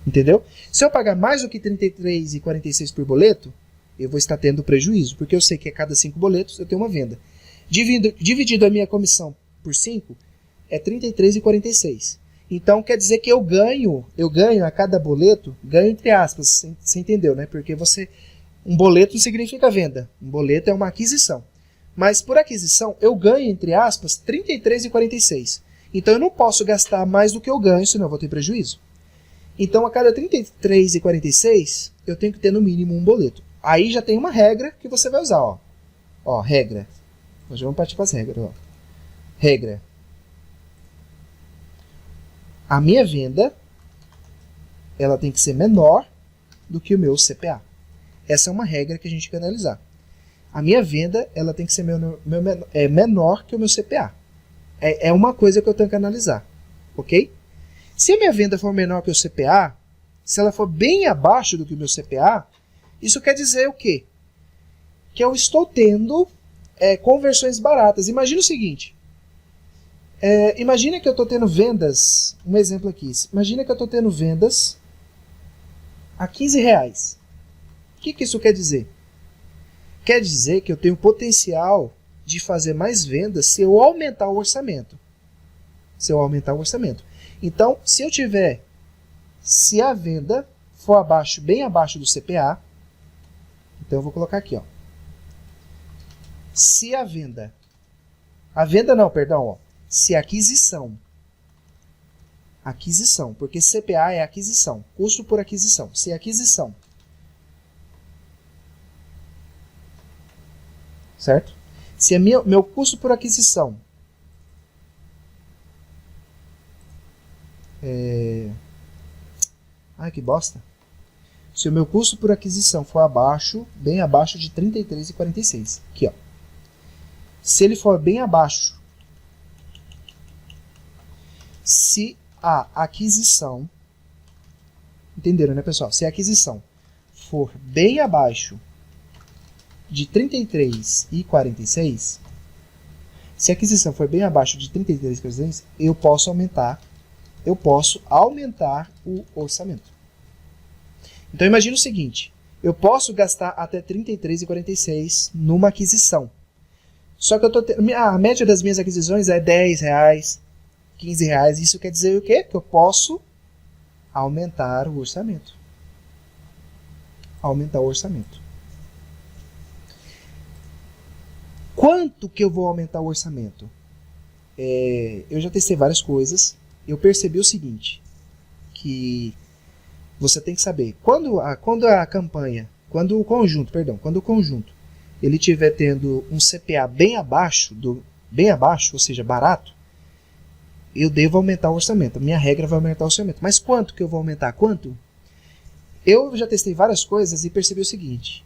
Entendeu? Se eu pagar mais do que 33,46 por boleto, eu vou estar tendo prejuízo, porque eu sei que a cada 5 boletos eu tenho uma venda. Dividido a minha comissão por 5, é 33,46. Então quer dizer que eu ganho a cada boleto, ganho entre aspas, você entendeu, né? Porque um boleto não significa venda, um boleto é uma aquisição. Mas por aquisição eu ganho entre aspas 33,46. Então eu não posso gastar mais do que eu ganho, senão eu vou ter prejuízo. Então a cada 33,46 eu tenho que ter no mínimo um boleto. Aí já tem uma regra que você vai usar, ó. Ó, regra. Nós vamos partir para as regras, ó. Regra. A minha venda, ela tem que ser menor do que o meu CPA. Essa é uma regra que a gente tem que analisar. A minha venda, ela tem que ser menor que o meu CPA. É uma coisa que eu tenho que analisar, ok? Se a minha venda for menor que o CPA, se ela for bem abaixo do que o meu CPA, isso quer dizer o quê? Que eu estou tendo conversões baratas. Imagina o seguinte. Imagina que eu estou tendo vendas, um exemplo aqui, imagina que eu estou tendo vendas a R$15. O que isso quer dizer? Quer dizer que eu tenho potencial de fazer mais vendas se eu aumentar o orçamento. Então, se a venda for bem abaixo do CPA, então eu vou colocar aqui, ó. Se a aquisição, porque CPA é aquisição, custo por aquisição. Se a aquisição, certo? Se meu custo por aquisição que bosta. Se o meu custo por aquisição for bem abaixo de 33,46. Aqui, ó. Se ele for bem abaixo, se a aquisição, entenderam, né, pessoal? Se a aquisição for bem abaixo de 33,46, se a aquisição for bem abaixo de 33,46, eu posso aumentar o orçamento. Então imagina o seguinte, eu posso gastar até 33,46 numa aquisição. Só que a média das minhas aquisições é R$10, R$15. Isso quer dizer o quê? Que eu posso aumentar o orçamento. Quanto que eu vou aumentar o orçamento? Eu já testei várias coisas. Eu percebi o seguinte, que você tem que saber, quando o conjunto ele estiver tendo um CPA bem abaixo, ou seja, barato, eu devo aumentar o orçamento. A minha regra vai aumentar o orçamento. Mas quanto que eu vou aumentar? Quanto? Eu já testei várias coisas e percebi o seguinte,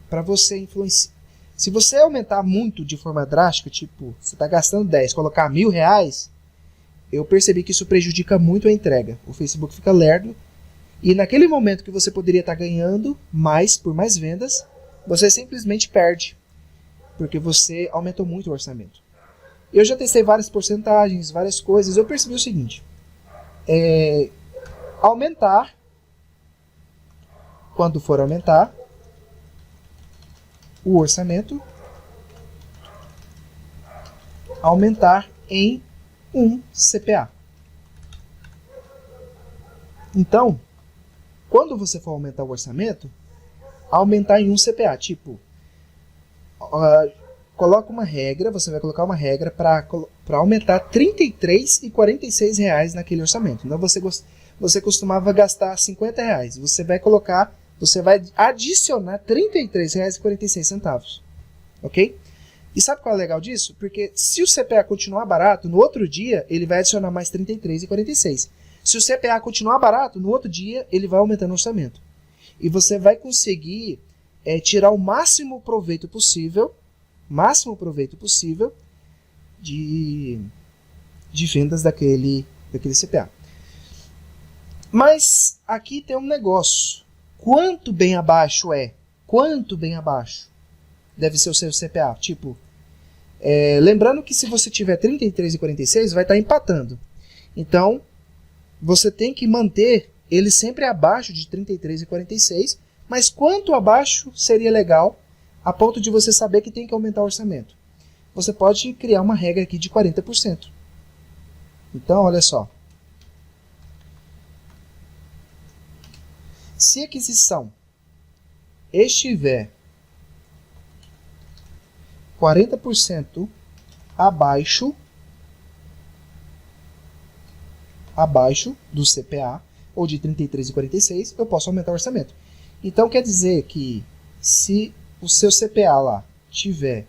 para você influenciar, se você aumentar muito de forma drástica, tipo, você está gastando 10, colocar R$1.000, eu percebi que isso prejudica muito a entrega. O Facebook fica lerdo e naquele momento que você poderia estar ganhando mais por mais vendas, você simplesmente perde, porque você aumentou muito o orçamento. Eu já testei várias porcentagens, várias coisas, eu percebi o seguinte, aumentar, quando for aumentar o orçamento, aumentar em um CPA. Então, quando você for aumentar o orçamento, aumentar em um CPA, tipo, coloca uma regra, você vai colocar uma regra para aumentar R$33,46 naquele orçamento. Então você costumava gastar R$50, você vai adicionar R$33,46, ok? E sabe qual é o legal disso? Porque se o CPA continuar barato, no outro dia ele vai adicionar mais R$33,46. Se o CPA continuar barato, no outro dia ele vai aumentando o orçamento. E você vai conseguir tirar o máximo proveito possível de vendas daquele CPA. Mas aqui tem um negócio. Quanto bem abaixo é? Quanto bem abaixo deve ser o seu CPA? Tipo, lembrando que se você tiver 33,46, vai estar empatando. Então, você tem que manter ele sempre abaixo de 33,46, mas quanto abaixo seria legal a ponto de você saber que tem que aumentar o orçamento? Você pode criar uma regra aqui de 40%. Então, olha só. Se a aquisição estiver 40% abaixo do CPA, ou de 33,46, eu posso aumentar o orçamento. Então quer dizer que se o seu CPA lá tiver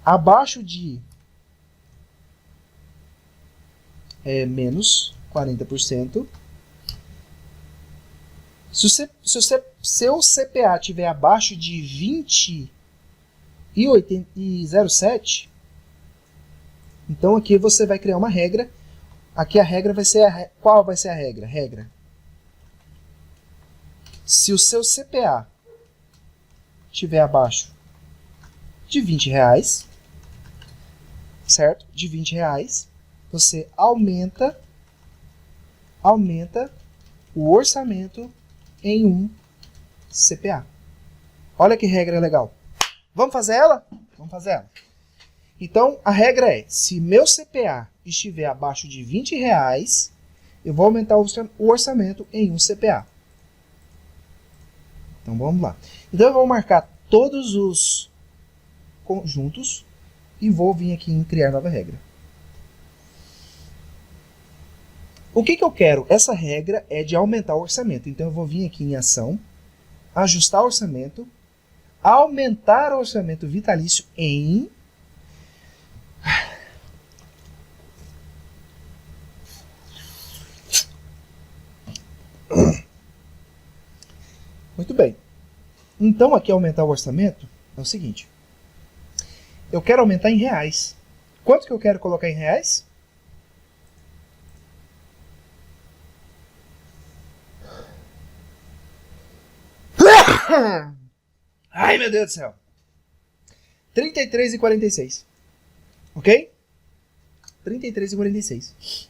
abaixo de menos 40%, se o seu CPA tiver abaixo de 20,07, então aqui você vai criar uma regra. Aqui a regra vai ser... Qual vai ser a regra? Regra. Se o seu CPA estiver abaixo de R$20, certo? De R$20, você aumenta o orçamento em um CPA. Olha que regra legal. Vamos fazer ela? Vamos fazer ela. Então, a regra é, se meu CPA estiver abaixo de R$20, eu vou aumentar o orçamento em um CPA. Então, vamos lá. Então, eu vou marcar todos os conjuntos e vou vir aqui em criar nova regra. O que eu quero? Essa regra é de aumentar o orçamento. Então, eu vou vir aqui em ação, ajustar o orçamento, aumentar o orçamento vitalício em... Muito bem. Então, aqui aumentar o orçamento é o seguinte. Eu quero aumentar em reais. Quanto que eu quero colocar em reais? Ai, meu Deus do céu. R$33,46. Ok? R$33,46.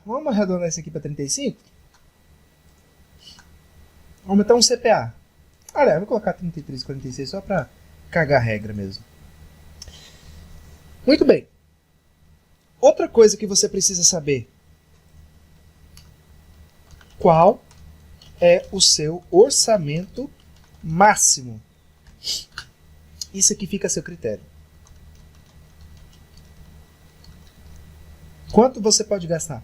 Vamos arredondar isso aqui para 35? Aumentar um CPA. Olha, vou colocar 33,46 só para cagar a regra mesmo. Muito bem. Outra coisa que você precisa saber. Qual é o seu orçamento máximo? Isso aqui fica a seu critério. Quanto você pode gastar?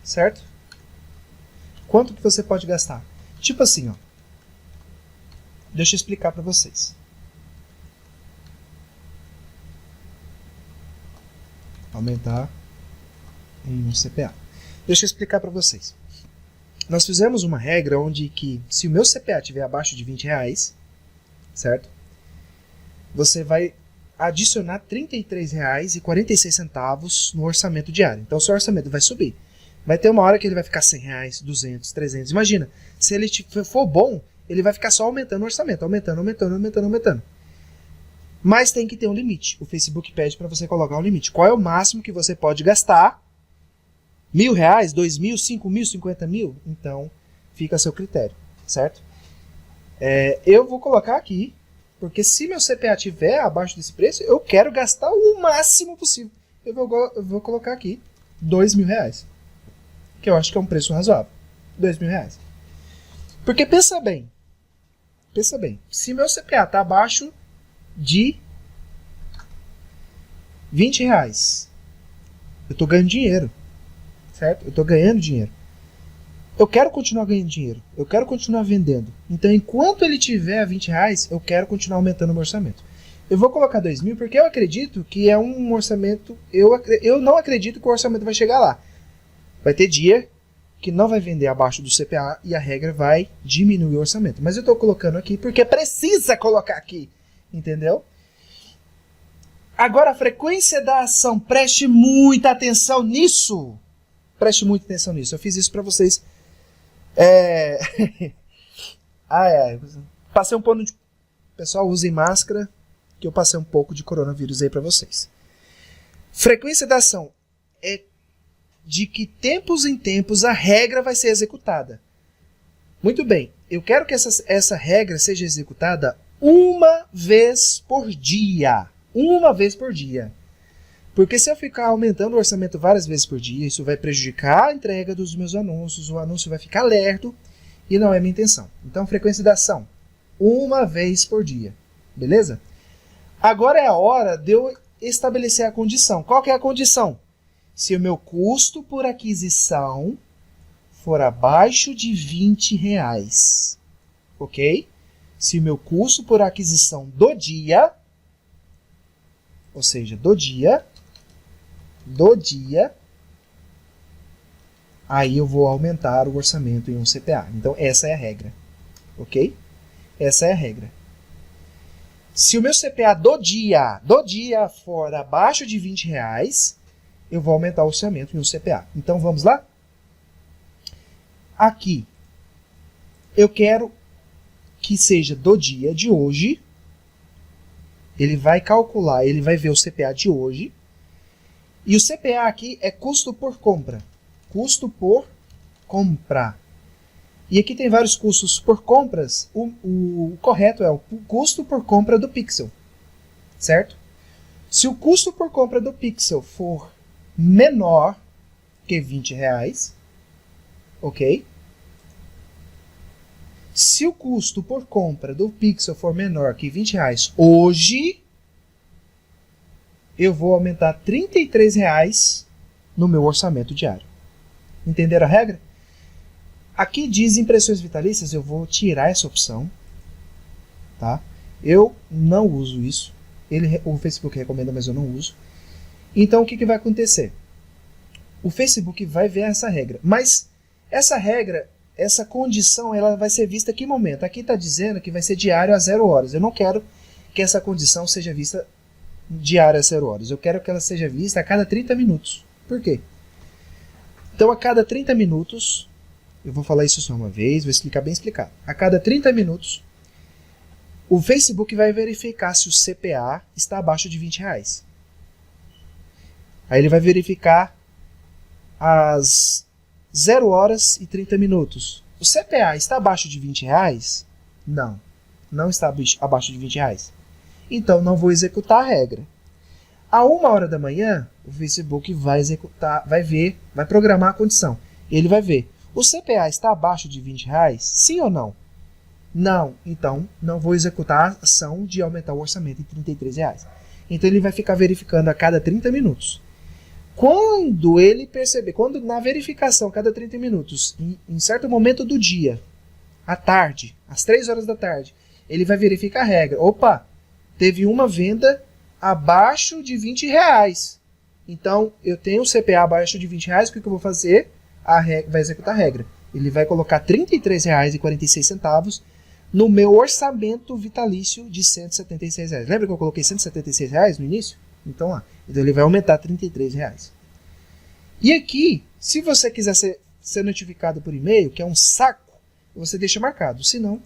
Certo? Quanto que você pode gastar? Tipo assim, ó. Deixa eu explicar para vocês. Aumentar em um CPA. Deixa eu explicar para vocês. Nós fizemos uma regra onde que se o meu CPA estiver abaixo de R$20, certo? Você vai adicionar R$33,46 no orçamento diário. Então, o seu orçamento vai subir. Vai ter uma hora que ele vai ficar R$100, 200, 300. Imagina, se ele for bom, ele vai ficar só aumentando o orçamento. Aumentando. Mas tem que ter um limite. O Facebook pede para você colocar um limite. Qual é o máximo que você pode gastar? R$1.000, R$2.000, R$5.000, R$50.000? Então, fica a seu critério, certo? Eu vou colocar aqui, porque se meu CPA estiver abaixo desse preço, eu quero gastar o máximo possível. Eu vou colocar aqui R$2.000. Que eu acho que é um preço razoável. R$2.000. Porque pensa bem. Se meu CPA está abaixo de R$20, eu estou ganhando dinheiro. Certo? Eu estou ganhando dinheiro. Eu quero continuar ganhando dinheiro. Eu quero continuar vendendo. Então, enquanto ele tiver a R$20, eu quero continuar aumentando o meu orçamento. Eu vou colocar 2.000 porque eu acredito que é um orçamento... Eu não acredito que o orçamento vai chegar lá. Vai ter dia que não vai vender abaixo do CPA e a regra vai diminuir o orçamento. Mas eu estou colocando aqui porque precisa colocar aqui. Entendeu? Agora, a frequência da ação. Preste muita atenção nisso. preste muita atenção nisso. Eu fiz isso para vocês. Passei um pouco de... Pessoal, usem máscara, que eu passei um pouco de coronavírus aí para vocês. Frequência da ação é de que tempos em tempos a regra vai ser executada. Muito bem, eu quero que essa regra seja executada uma vez por dia. Uma vez por dia. Porque se eu ficar aumentando o orçamento várias vezes por dia, isso vai prejudicar a entrega dos meus anúncios, o anúncio vai ficar lerdo e não é minha intenção. Então, frequência da ação, uma vez por dia. Beleza? Agora é a hora de eu estabelecer a condição. Qual que é a condição? Se o meu custo por aquisição for abaixo de R$20, ok? Se o meu custo por aquisição do dia, ou seja, do dia, aí eu vou aumentar o orçamento em um CPA. Então, essa é a regra, ok? Essa é a regra. Se o meu CPA do dia for abaixo de R$20, eu vou aumentar o orçamento em um CPA. Então, vamos lá? Aqui, eu quero que seja do dia de hoje. Ele vai calcular, ele vai ver o CPA de hoje. E o CPA aqui é custo por compra. Custo por compra. E aqui tem vários custos por compras. O correto é o custo por compra do pixel. Certo? Se o custo por compra do pixel for menor que R$20, ok? Se o custo por compra do pixel for menor que R$20 hoje, eu vou aumentar R$33 no meu orçamento diário. Entenderam a regra? Aqui diz impressões vitalícias, eu vou tirar essa opção. Tá? Eu não uso isso. O Facebook recomenda, mas eu não uso. Então, o que vai acontecer? O Facebook vai ver essa regra. Mas essa regra, essa condição, ela vai ser vista em que momento? Aqui está dizendo que vai ser diário a 0 horas. Eu não quero que essa condição seja vista diária a 0 horas. Eu quero que ela seja vista a cada 30 minutos. Por quê? Então, a cada 30 minutos, eu vou falar isso só uma vez, vou explicar bem explicado. A cada 30 minutos, o Facebook vai verificar se o CPA está abaixo de R$20. Aí ele vai verificar às 0 horas e 30 minutos. O CPA está abaixo de R$20? Não, não está abaixo de R$20. Então não vou executar a regra. A 1 hora da manhã, o Facebook vai executar, vai ver, vai programar a condição. Ele vai ver, o CPA está abaixo de R$20? Sim ou não? Não, então não vou executar a ação de aumentar o orçamento em R$33. Então ele vai ficar verificando a cada 30 minutos. Quando ele perceber, quando na verificação, cada 30 minutos, em certo momento do dia, à tarde, às 3 horas da tarde, ele vai verificar a regra. Opa, teve uma venda abaixo de R$20. Então, eu tenho o CPA abaixo de R$20, o que eu vou fazer? Vai executar a regra. Ele vai colocar R$33,46 no meu orçamento vitalício de R$176. Lembra que eu coloquei R$176 no início? Então, lá. Então, ele vai aumentar R$33. E aqui, se você quiser ser notificado por e-mail, que é um saco, você deixa marcado. Se não,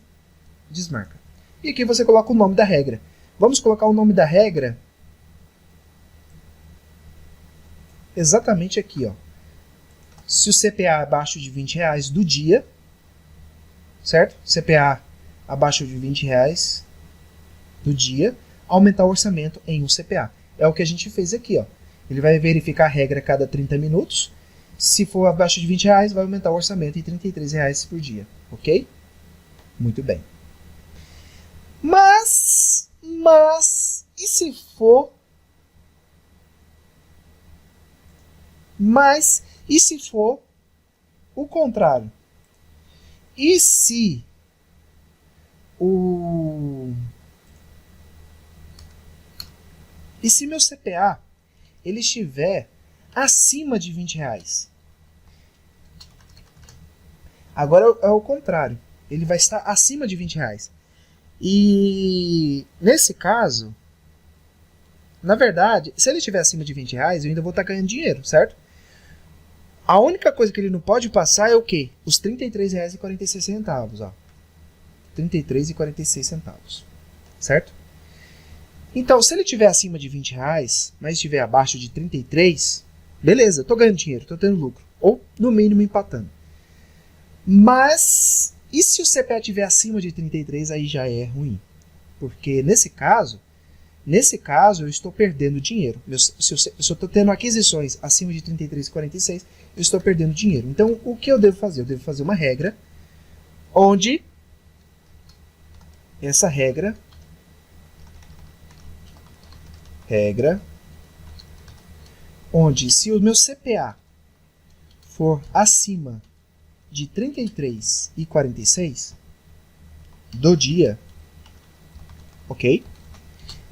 desmarca. E aqui você coloca o nome da regra. Vamos colocar o nome da regra exatamente aqui, ó. Se o CPA é abaixo de R$20 do dia, certo? CPA abaixo de R$20 do dia, aumentar o orçamento em um CPA. É o que a gente fez aqui, ó. Ele vai verificar a regra a cada 30 minutos. Se for abaixo de R$20, vai aumentar o orçamento em R$33 por dia, ok? Muito bem. Mas, e se for... Mas, e se for o contrário? E se meu CPA ele estiver acima de R$20? Agora é o contrário. Ele vai estar acima de R$20. E nesse caso, na verdade, se ele estiver acima de R$20, eu ainda vou estar ganhando dinheiro, certo? A única coisa que ele não pode passar é o quê? Os R$ 33,46, ó. R$ 33,46, certo? Então, se ele estiver acima de R$ 20, mas estiver abaixo de 33, beleza, tô ganhando dinheiro, tô tendo lucro. Ou, no mínimo, empatando. Mas, e se o CPA estiver acima de 33, aí já é ruim. Porque, nesse caso eu estou perdendo dinheiro. Se eu estou tendo aquisições acima de 33,46, eu estou perdendo dinheiro. Então, o que eu devo fazer? Eu devo fazer uma regra onde essa regra onde se o meu CPA for acima de 33,46 do dia, ok?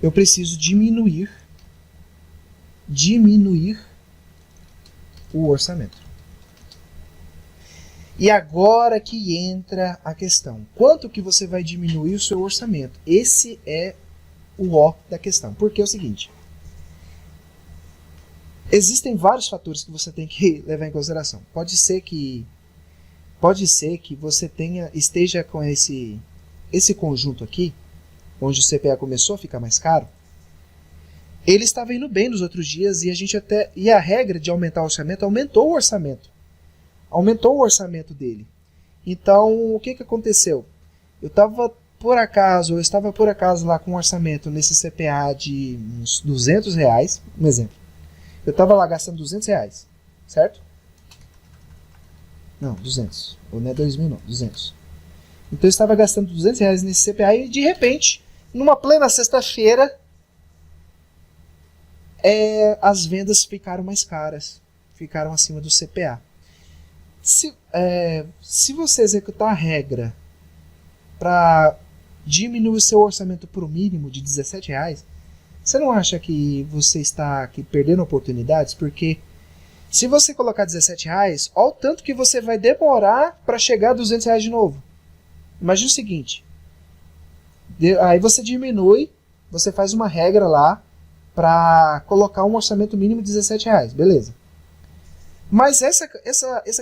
Eu preciso diminuir o orçamento. E agora que entra a questão. Quanto que você vai diminuir o seu orçamento? Esse é o ó da questão. Porque é o seguinte. Existem vários fatores que você tem que levar em consideração. Pode ser que você esteja com esse conjunto aqui, onde o CPA começou a ficar mais caro. Ele estava indo bem nos outros dias e a regra de aumentar o orçamento aumentou o orçamento. Aumentou o orçamento dele. Então, o que aconteceu? Eu estava por acaso lá com um orçamento nesse CPA de uns R$200, um exemplo. Eu estava lá gastando R$200, certo? Não, 200. Ou não é 2.000 não, 200. Então eu estava gastando R$200 nesse CPA e de repente, numa plena sexta-feira, as vendas ficaram mais caras. Ficaram acima do CPA. Se você executar a regra para diminuir o seu orçamento para o mínimo de R$17, você não acha que você está aqui perdendo oportunidades? Porque se você colocar R$17, olha o tanto que você vai demorar para chegar a R$200 de novo. Imagina o seguinte. Aí você diminui, você faz uma regra lá para colocar um orçamento mínimo de R$17, beleza. Mas essa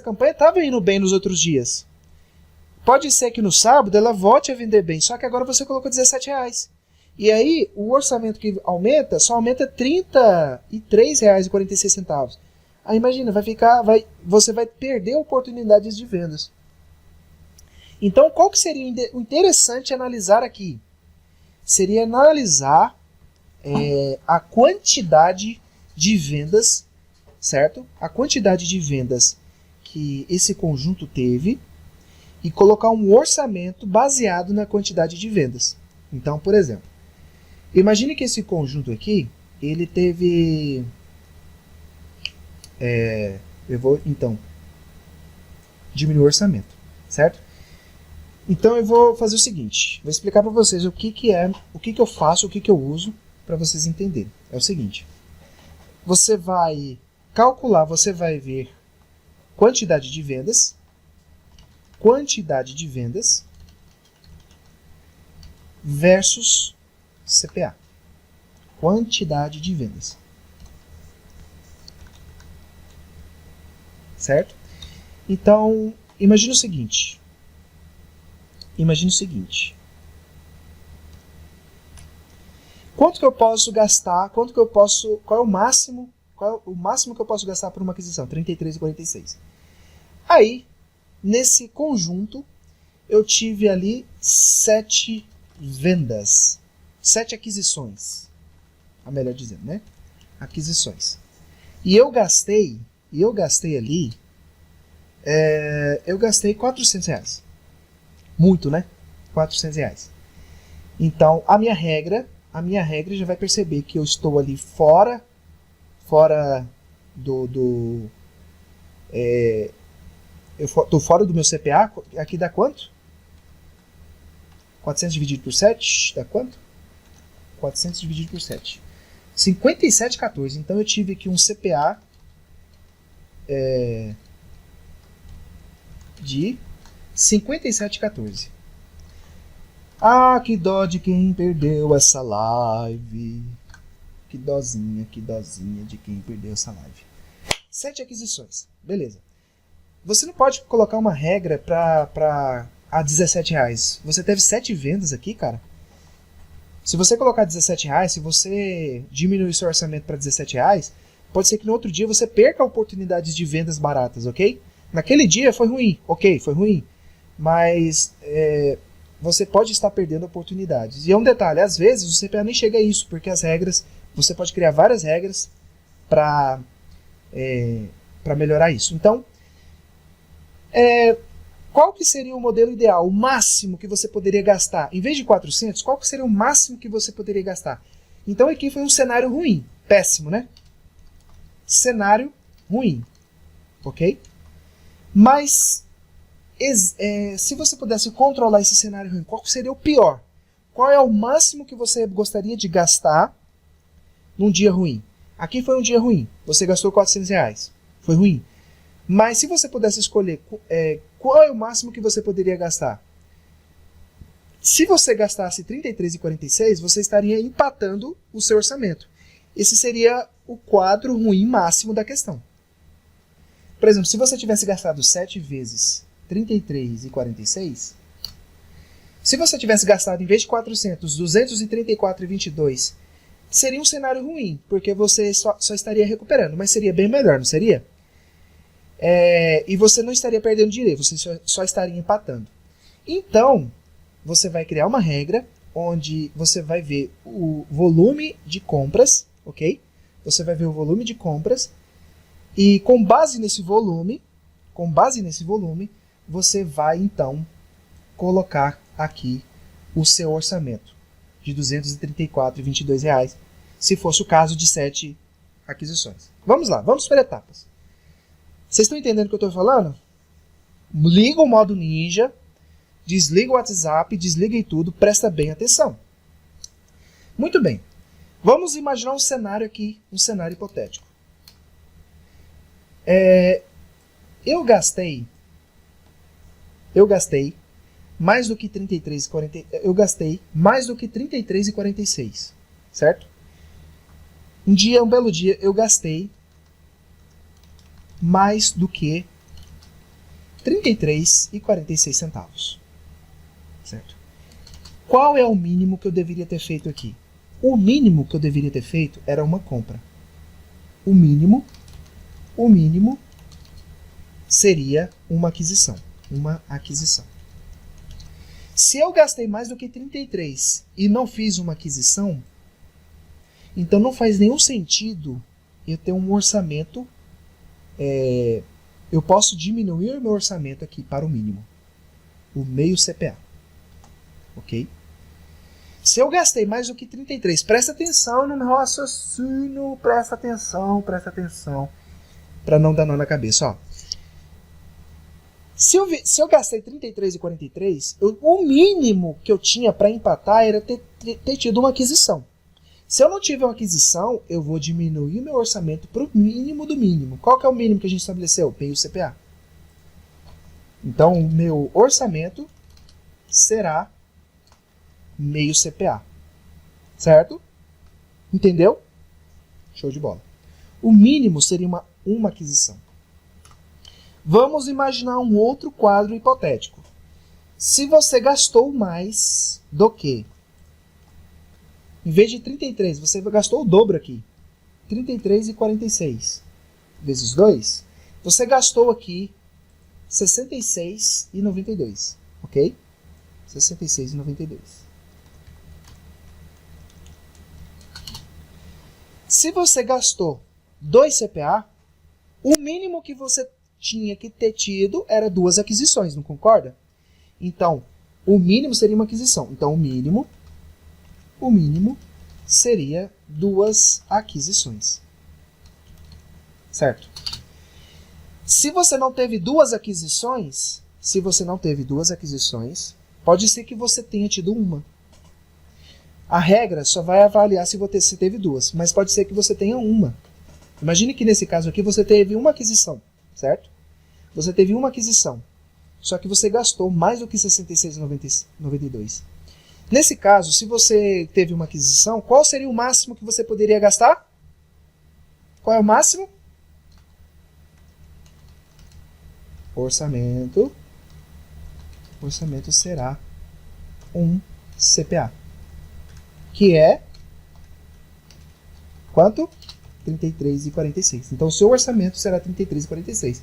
campanha estava indo bem nos outros dias. Pode ser que no sábado ela volte a vender bem, só que agora você colocou R$17. E aí o orçamento que aumenta, só aumenta R$33,46. Aí imagina, você vai perder oportunidades de vendas. Então qual que seria o interessante analisar aqui? Seria analisar a quantidade de vendas, certo? A quantidade de vendas que esse conjunto teve e colocar um orçamento baseado na quantidade de vendas. Então, por exemplo, imagine que esse conjunto aqui, ele teve... eu vou, então, diminuir o orçamento, certo? Então eu vou fazer o seguinte, vou explicar para vocês o que eu faço, o que eu uso, para vocês entenderem. É o seguinte, você vai calcular, você vai ver quantidade de vendas versus CPA. Quantidade de vendas. Certo? Então, imagine o seguinte. Quanto que eu posso gastar? Qual é o máximo que eu posso gastar por uma aquisição? R$33,46. Aí, nesse conjunto, eu tive ali 7 vendas. 7 aquisições. A melhor dizendo, né? Aquisições. E eu gastei ali, eu gastei R$400. Muito, né? R$400. Então, a minha regra já vai perceber que eu estou ali fora eu estou fora do meu CPA. Aqui dá quanto? 400 dividido por 7 dá quanto? 400 dividido por 7. 57,14. Então eu tive aqui um CPA de 57,14. Ah, que dó de quem perdeu essa live. Que dozinha de quem perdeu essa live. 7 aquisições. Beleza. Você não pode colocar uma regra para a R$17. Você teve 7 vendas aqui, cara. Se você colocar R$17, se você diminuir seu orçamento para R$17, pode ser que no outro dia você perca oportunidades de vendas baratas, ok? Naquele dia foi ruim, ok, foi ruim. Mas você pode estar perdendo oportunidades. E é um detalhe, às vezes o CPA nem chega a isso, porque as regras, você pode criar várias regras para melhorar isso. Então, qual que seria o modelo ideal, o máximo que você poderia gastar? Em vez de 400, qual que seria o máximo que você poderia gastar? Então aqui foi um cenário ruim, péssimo, né? Cenário ruim, ok? Mas se você pudesse controlar esse cenário ruim, qual seria o pior? Qual é o máximo que você gostaria de gastar num dia ruim? Aqui foi um dia ruim, você gastou R$400, foi ruim. Mas se você pudesse escolher qual é o máximo que você poderia gastar? Se você gastasse R$33,46, você estaria empatando o seu orçamento. Esse seria o quadro ruim máximo da questão. Por exemplo, se você tivesse gastado 7 vezes R$33,46, se você tivesse gastado, em vez de 400, R$234,22, seria um cenário ruim, porque você só estaria recuperando, mas seria bem melhor, não seria? E você não estaria perdendo dinheiro, você só estaria empatando. Então, você vai criar uma regra onde você vai ver o volume de compras, ok? Você vai ver o volume de compras e com base nesse volume, você vai então colocar aqui o seu orçamento de R$234,22, se fosse o caso de 7 aquisições. Vamos lá, vamos por etapas. Vocês estão entendendo o que eu estou falando? Liga o modo ninja, desliga o WhatsApp, desliga e tudo, presta bem atenção. Muito bem. Vamos imaginar um cenário aqui, um cenário hipotético. Eu gastei mais do que 33,40. Eu gastei mais do que 33,46, certo? Um belo dia, eu gastei mais do que 33,46 centavos. Certo? Qual é o mínimo que eu deveria ter feito aqui? O mínimo que eu deveria ter feito era uma compra. O mínimo seria uma aquisição. Se eu gastei mais do que 33 e não fiz uma aquisição, então não faz nenhum sentido eu ter um orçamento. Eu posso diminuir o meu orçamento aqui para o mínimo, o meio CPA, ok? Se eu gastei mais do que 33, presta atenção no meu raciocínio, presta atenção, para não dar nó na cabeça, ó. Se eu gastei 33,43, o mínimo que eu tinha para empatar era ter tido uma aquisição. Se eu não tiver uma aquisição, eu vou diminuir meu orçamento para o mínimo do mínimo. Qual que é o mínimo que a gente estabeleceu? Meio CPA. Então, o meu orçamento será meio CPA. Certo? Entendeu? Show de bola. O mínimo seria uma aquisição. Vamos imaginar um outro quadro hipotético. Se você gastou mais do que... Em vez de 33, você gastou o dobro aqui. 33,46 vezes 2. Você gastou aqui 66,92. Ok? 66,92. Se você gastou 2 CPA, o mínimo que você tinha que ter tido era 2 aquisições, não concorda? Então, o mínimo seria uma aquisição. Então, o mínimo seria 2 aquisições. Certo? Se você não teve 2 aquisições, pode ser que você tenha tido uma. A regra só vai avaliar se você teve 2, mas pode ser que você tenha uma. Imagine que nesse caso aqui você teve uma aquisição, certo? Você teve uma aquisição, só que você gastou mais do que 66,92. Nesse caso, se você teve uma aquisição, qual seria o máximo que você poderia gastar? Qual é o máximo? orçamento será um CPA, que é quanto? 33,46. Então, o seu orçamento será 33,46.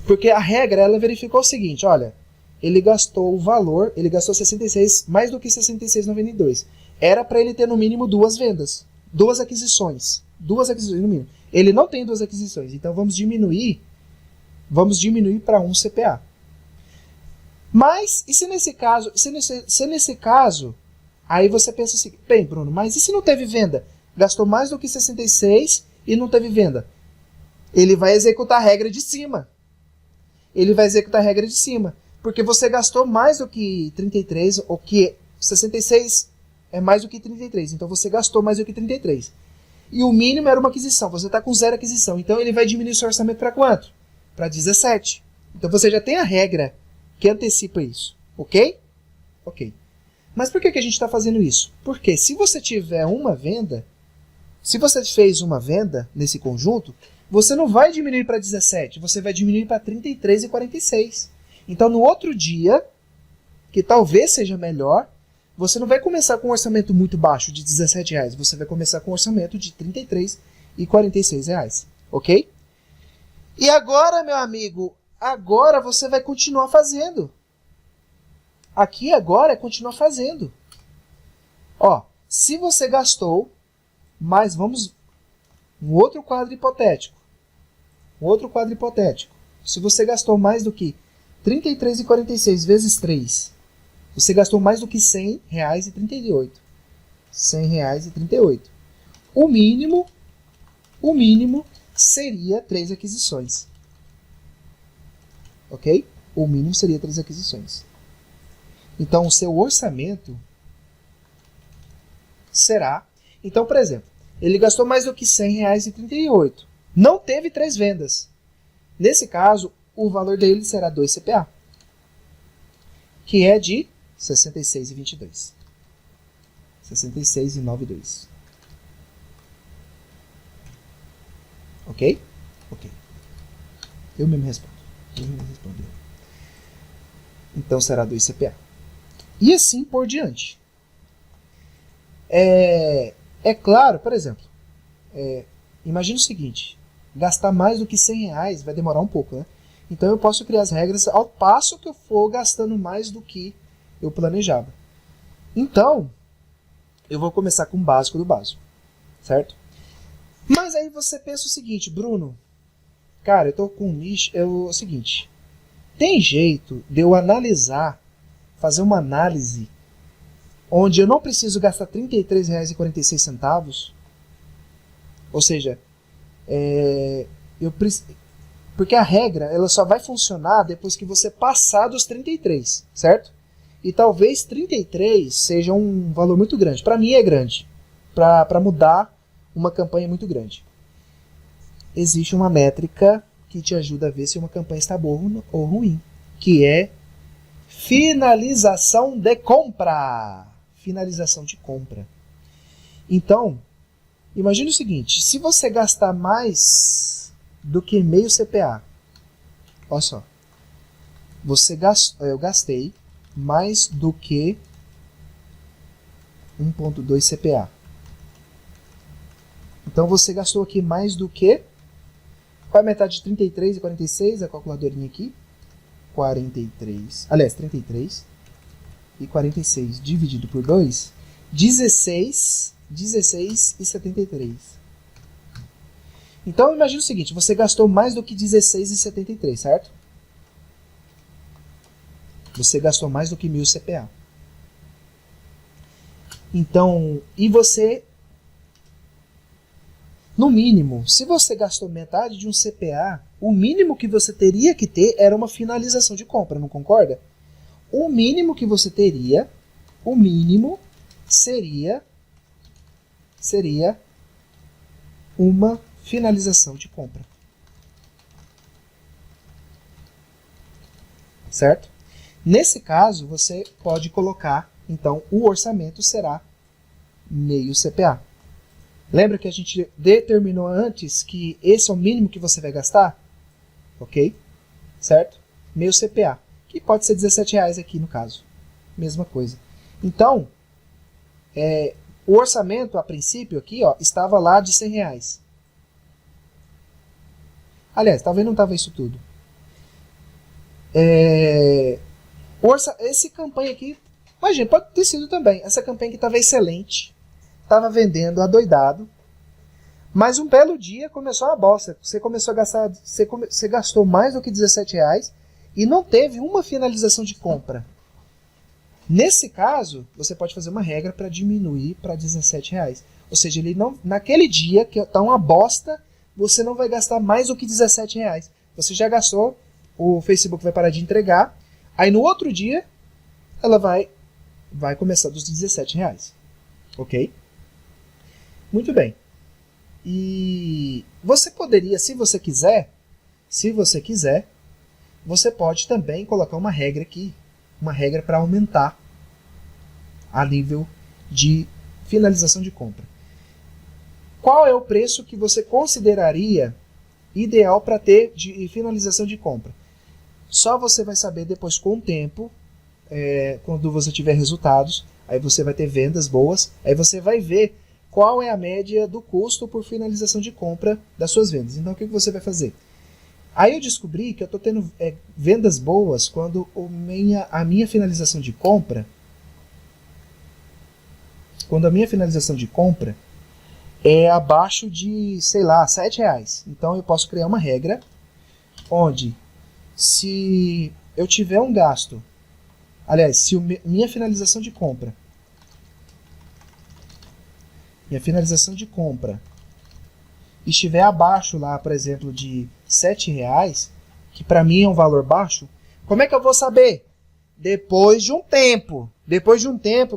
Porque a regra, ela verificou o seguinte, olha, ele gastou o valor, ele gastou 66, mais do que 66,92. Era para ele ter no mínimo duas vendas, duas aquisições no mínimo. Ele não tem duas aquisições, então vamos diminuir para um CPA. Mas, e se nesse caso, aí você pensa assim, bem, Bruno, mas e se não teve venda? Gastou mais do que 66 e não teve venda. Ele vai executar a regra de cima. Porque você gastou mais do que 33, ou que 66 é mais do que 33. Então você gastou mais do que 33. E o mínimo era uma aquisição. Você está com 0 aquisição. Então ele vai diminuir seu orçamento para quanto? Para 17. Então você já tem a regra que antecipa isso. Ok? Ok. Mas por que a gente está fazendo isso? Porque se você tiver uma venda, se você fez uma venda nesse conjunto, você não vai diminuir para 17, você vai diminuir para 33,46. Então, no outro dia, que talvez seja melhor, você não vai começar com um orçamento muito baixo de R$17, você vai começar com um orçamento de R$33,46, ok? E agora, meu amigo, agora você vai continuar fazendo. Aqui agora é continuar fazendo. Ó, se você gastou, mas vamos... Um outro quadro hipotético. Se você gastou mais do que 33,46 vezes 3, você gastou mais do que R$100,38. R$100,38. O mínimo seria 3 aquisições. Ok? O mínimo seria 3 aquisições. Então, o seu orçamento será... Então, por exemplo, ele gastou mais do que R$100,38. Não teve 3 vendas. Nesse caso, o valor dele será 2 CPA, que é de 66,22. 66,92. Ok? Ok. Eu mesmo respondo. Então será 2 CPA. E assim por diante. É claro, por exemplo, imagina o seguinte, gastar mais do que R$100 vai demorar um pouco, né? Então eu posso criar as regras ao passo que eu for gastando mais do que eu planejava. Então, eu vou começar com o básico do básico, certo? Mas aí você pensa o seguinte, Bruno, cara, eu tô com um nicho, é o seguinte, tem jeito de eu fazer uma análise onde eu não preciso gastar R$33,46, ou seja, porque a regra ela só vai funcionar depois que você passar dos 33, certo? E talvez 33 seja um valor muito grande. Para mim é grande. Para mudar uma campanha muito grande. Existe uma métrica que te ajuda a ver se uma campanha está boa ou ruim, que é finalização de compra. Finalização de compra. Então, imagine o seguinte, se você gastar mais do que meio CPA, olha só, eu gastei mais do que 1,2 CPA. Então você gastou aqui mais do que, qual é a metade de 33 e 46, a calculadorinha aqui, 33 e 46 dividido por 2, 16,73. Então imagine o seguinte, você gastou mais do que 16,73, certo? Você gastou mais do que 1.000 CPA. Então, e você, no mínimo, se você gastou metade de um CPA, o mínimo que você teria que ter era uma finalização de compra, não concorda? O mínimo que você teria, seria uma finalização de compra. Certo? Nesse caso, você pode colocar, então, o orçamento será meio CPA. Lembra que a gente determinou antes que esse é o mínimo que você vai gastar? Ok? Certo? meu CPA, que pode ser R$17 aqui no caso. Mesma coisa. Então, o orçamento, a princípio, aqui, ó, estava lá de R$100. Aliás, talvez não estava isso tudo. Esse campanha aqui, imagina, pode ter sido também. Essa campanha aqui estava excelente. Estava vendendo adoidado. Mas um belo dia começou a bosta. Você começou a gastar. Você gastou mais do que R$17 e não teve uma finalização de compra. Nesse caso, você pode fazer uma regra para diminuir para R$17. Ou seja, ele não, naquele dia que está uma bosta, você não vai gastar mais do que R$17. Você já gastou, o Facebook vai parar de entregar. Aí no outro dia, ela vai começar dos R$17. Ok? Muito bem. E você poderia, se você quiser, você pode também colocar uma regra aqui. Uma regra para aumentar a nível de finalização de compra. Qual é o preço que você consideraria ideal para ter de finalização de compra? Só você vai saber depois com o tempo, quando você tiver resultados, aí você vai ter vendas boas, aí você vai ver qual é a média do custo por finalização de compra das suas vendas. Então o que você vai fazer? Aí eu descobri que eu estou tendo vendas boas quando a minha finalização de compra, é abaixo de, sei lá, R$7. Então eu posso criar uma regra onde, se eu tiver um gasto, aliás, se minha finalização de compra estiver abaixo lá, por exemplo, de R$7, que para mim é um valor baixo, como é que eu vou saber? Depois de um tempo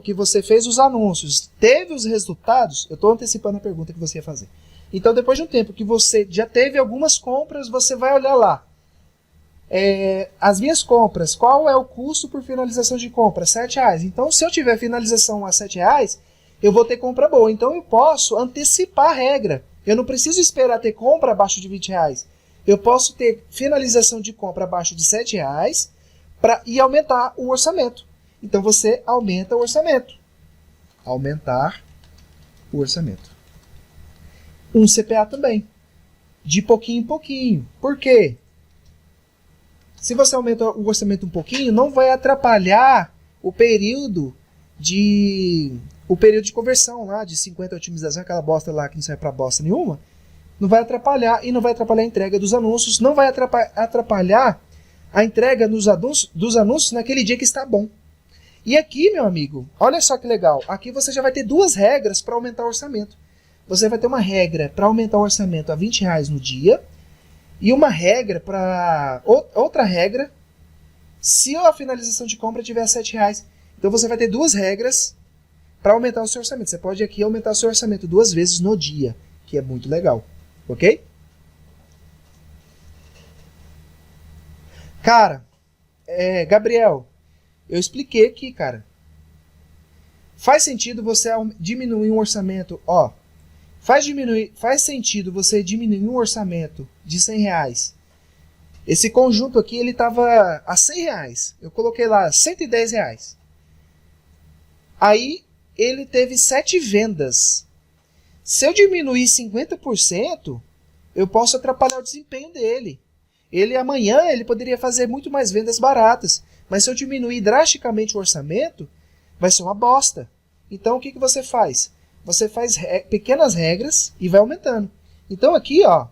que você fez os anúncios, teve os resultados, eu estou antecipando a pergunta que você ia fazer. Então, depois de um tempo que você já teve algumas compras, você vai olhar lá. As minhas compras, qual é o custo por finalização de compra? R$7. Então, se eu tiver finalização a R$7, eu vou ter compra boa. Então, eu posso antecipar a regra. Eu não preciso esperar ter compra abaixo de R$20. Eu posso ter finalização de compra abaixo de R$7 e aumentar o orçamento. Então você aumenta o orçamento. Aumentar o orçamento. Um CPA também. De pouquinho em pouquinho. Por quê? Se você aumenta o orçamento um pouquinho, não vai atrapalhar o período de conversão lá, de 50 otimização, aquela bosta lá que não serve para bosta nenhuma. Não vai atrapalhar, e não vai atrapalhar a entrega dos anúncios, não vai atrapalhar a entrega dos anúncios naquele dia que está bom. E aqui, meu amigo, olha só que legal, aqui você já vai ter duas regras para aumentar o orçamento. Você vai ter uma regra para aumentar o orçamento a R$20 no dia, e uma regra para outra regra se a finalização de compra tiver R$7. Então você vai ter duas regras para aumentar o seu orçamento. Você pode aqui aumentar o seu orçamento 2 vezes no dia, que é muito legal. Ok? Cara, Gabriel, eu expliquei aqui, cara. Faz sentido você diminuir um orçamento, ó. Faz sentido você diminuir um orçamento de R$100. Esse conjunto aqui, ele estava a R$100. Eu coloquei lá R$110. Aí, ele teve 7 vendas. Se eu diminuir 50%, eu posso atrapalhar o desempenho dele. Amanhã ele poderia fazer muito mais vendas baratas. Mas se eu diminuir drasticamente o orçamento, vai ser uma bosta. Então, o que você faz? Você faz pequenas regras e vai aumentando. Então, aqui, ó.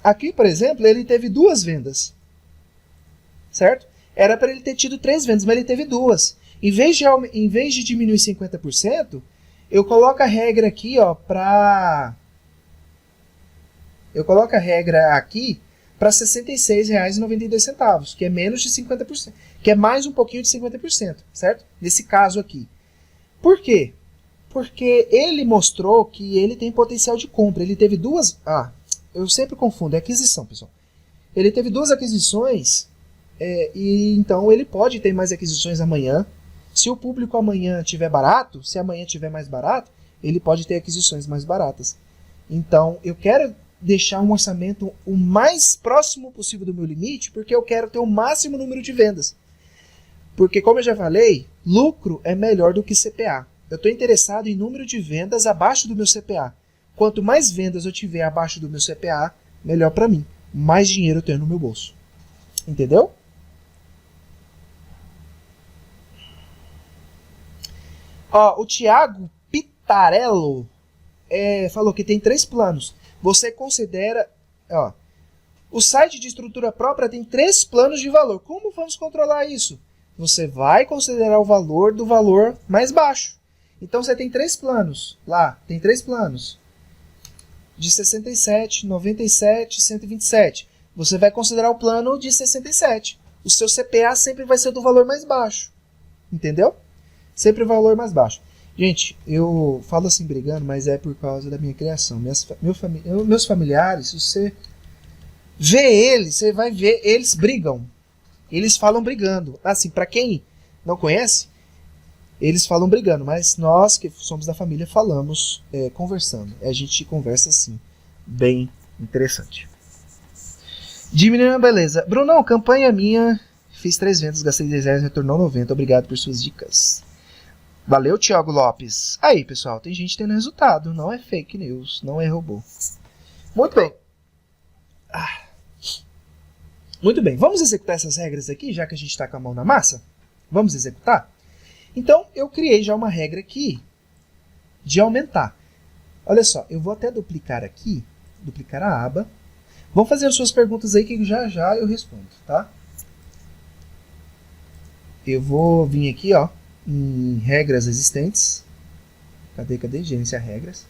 Aqui, por exemplo, ele teve 2 vendas. Certo? Era para ele ter tido 3 vendas, mas ele teve 2. Em vez de diminuir 50%, eu coloco a regra aqui, ó, eu coloco a regra aqui para R$ 66,92, que é menos de 50%, que é mais um pouquinho de 50%, certo? Nesse caso aqui. Por quê? Porque ele mostrou que ele tem potencial de compra. Ele teve 2... eu sempre confundo, é aquisição, pessoal. Ele teve 2 aquisições, e então ele pode ter mais aquisições amanhã. Se o público amanhã tiver barato, se amanhã tiver mais barato, ele pode ter aquisições mais baratas. Então, eu quero deixar um orçamento o mais próximo possível do meu limite, porque eu quero ter o máximo número de vendas. Porque, como eu já falei, lucro é melhor do que CPA. Eu estou interessado em número de vendas abaixo do meu CPA. Quanto mais vendas eu tiver abaixo do meu CPA, melhor para mim. Mais dinheiro eu tenho no meu bolso. Entendeu? Ó, o Thiago Pitarello falou que tem 3 planos. Você considera... Ó, o site de estrutura própria tem 3 planos de valor. Como vamos controlar isso? Você vai considerar o valor do valor mais baixo. Então você tem 3 planos. Lá, tem 3 planos. De 67, 97, 127. Você vai considerar o plano de 67. O seu CPA sempre vai ser do valor mais baixo. Entendeu? Sempre o valor mais baixo. Gente, eu falo assim brigando, mas é por causa da minha criação. Meus familiares, se você vê eles, você vai ver, eles brigam. Eles falam brigando. Assim, para quem não conhece, eles falam brigando, mas nós que somos da família falamos conversando. A gente conversa assim, bem interessante. Diminuindo a beleza. Brunão, campanha minha, fiz 3 vendas, gastei 10 reais, retornou 90. Obrigado por suas dicas. Valeu, Thiago Lopes. Aí, pessoal, tem gente tendo resultado. Não é fake news, não é robô. Muito bem. Muito bem, vamos executar essas regras aqui, já que a gente está com a mão na massa? Vamos executar? Então, eu criei já uma regra aqui de aumentar. Olha só, eu vou até duplicar aqui, duplicar a aba. Vão fazer as suas perguntas aí que já já eu respondo, tá? Eu vou vir aqui, ó, em regras existentes. Cadê? Gerenciar regras.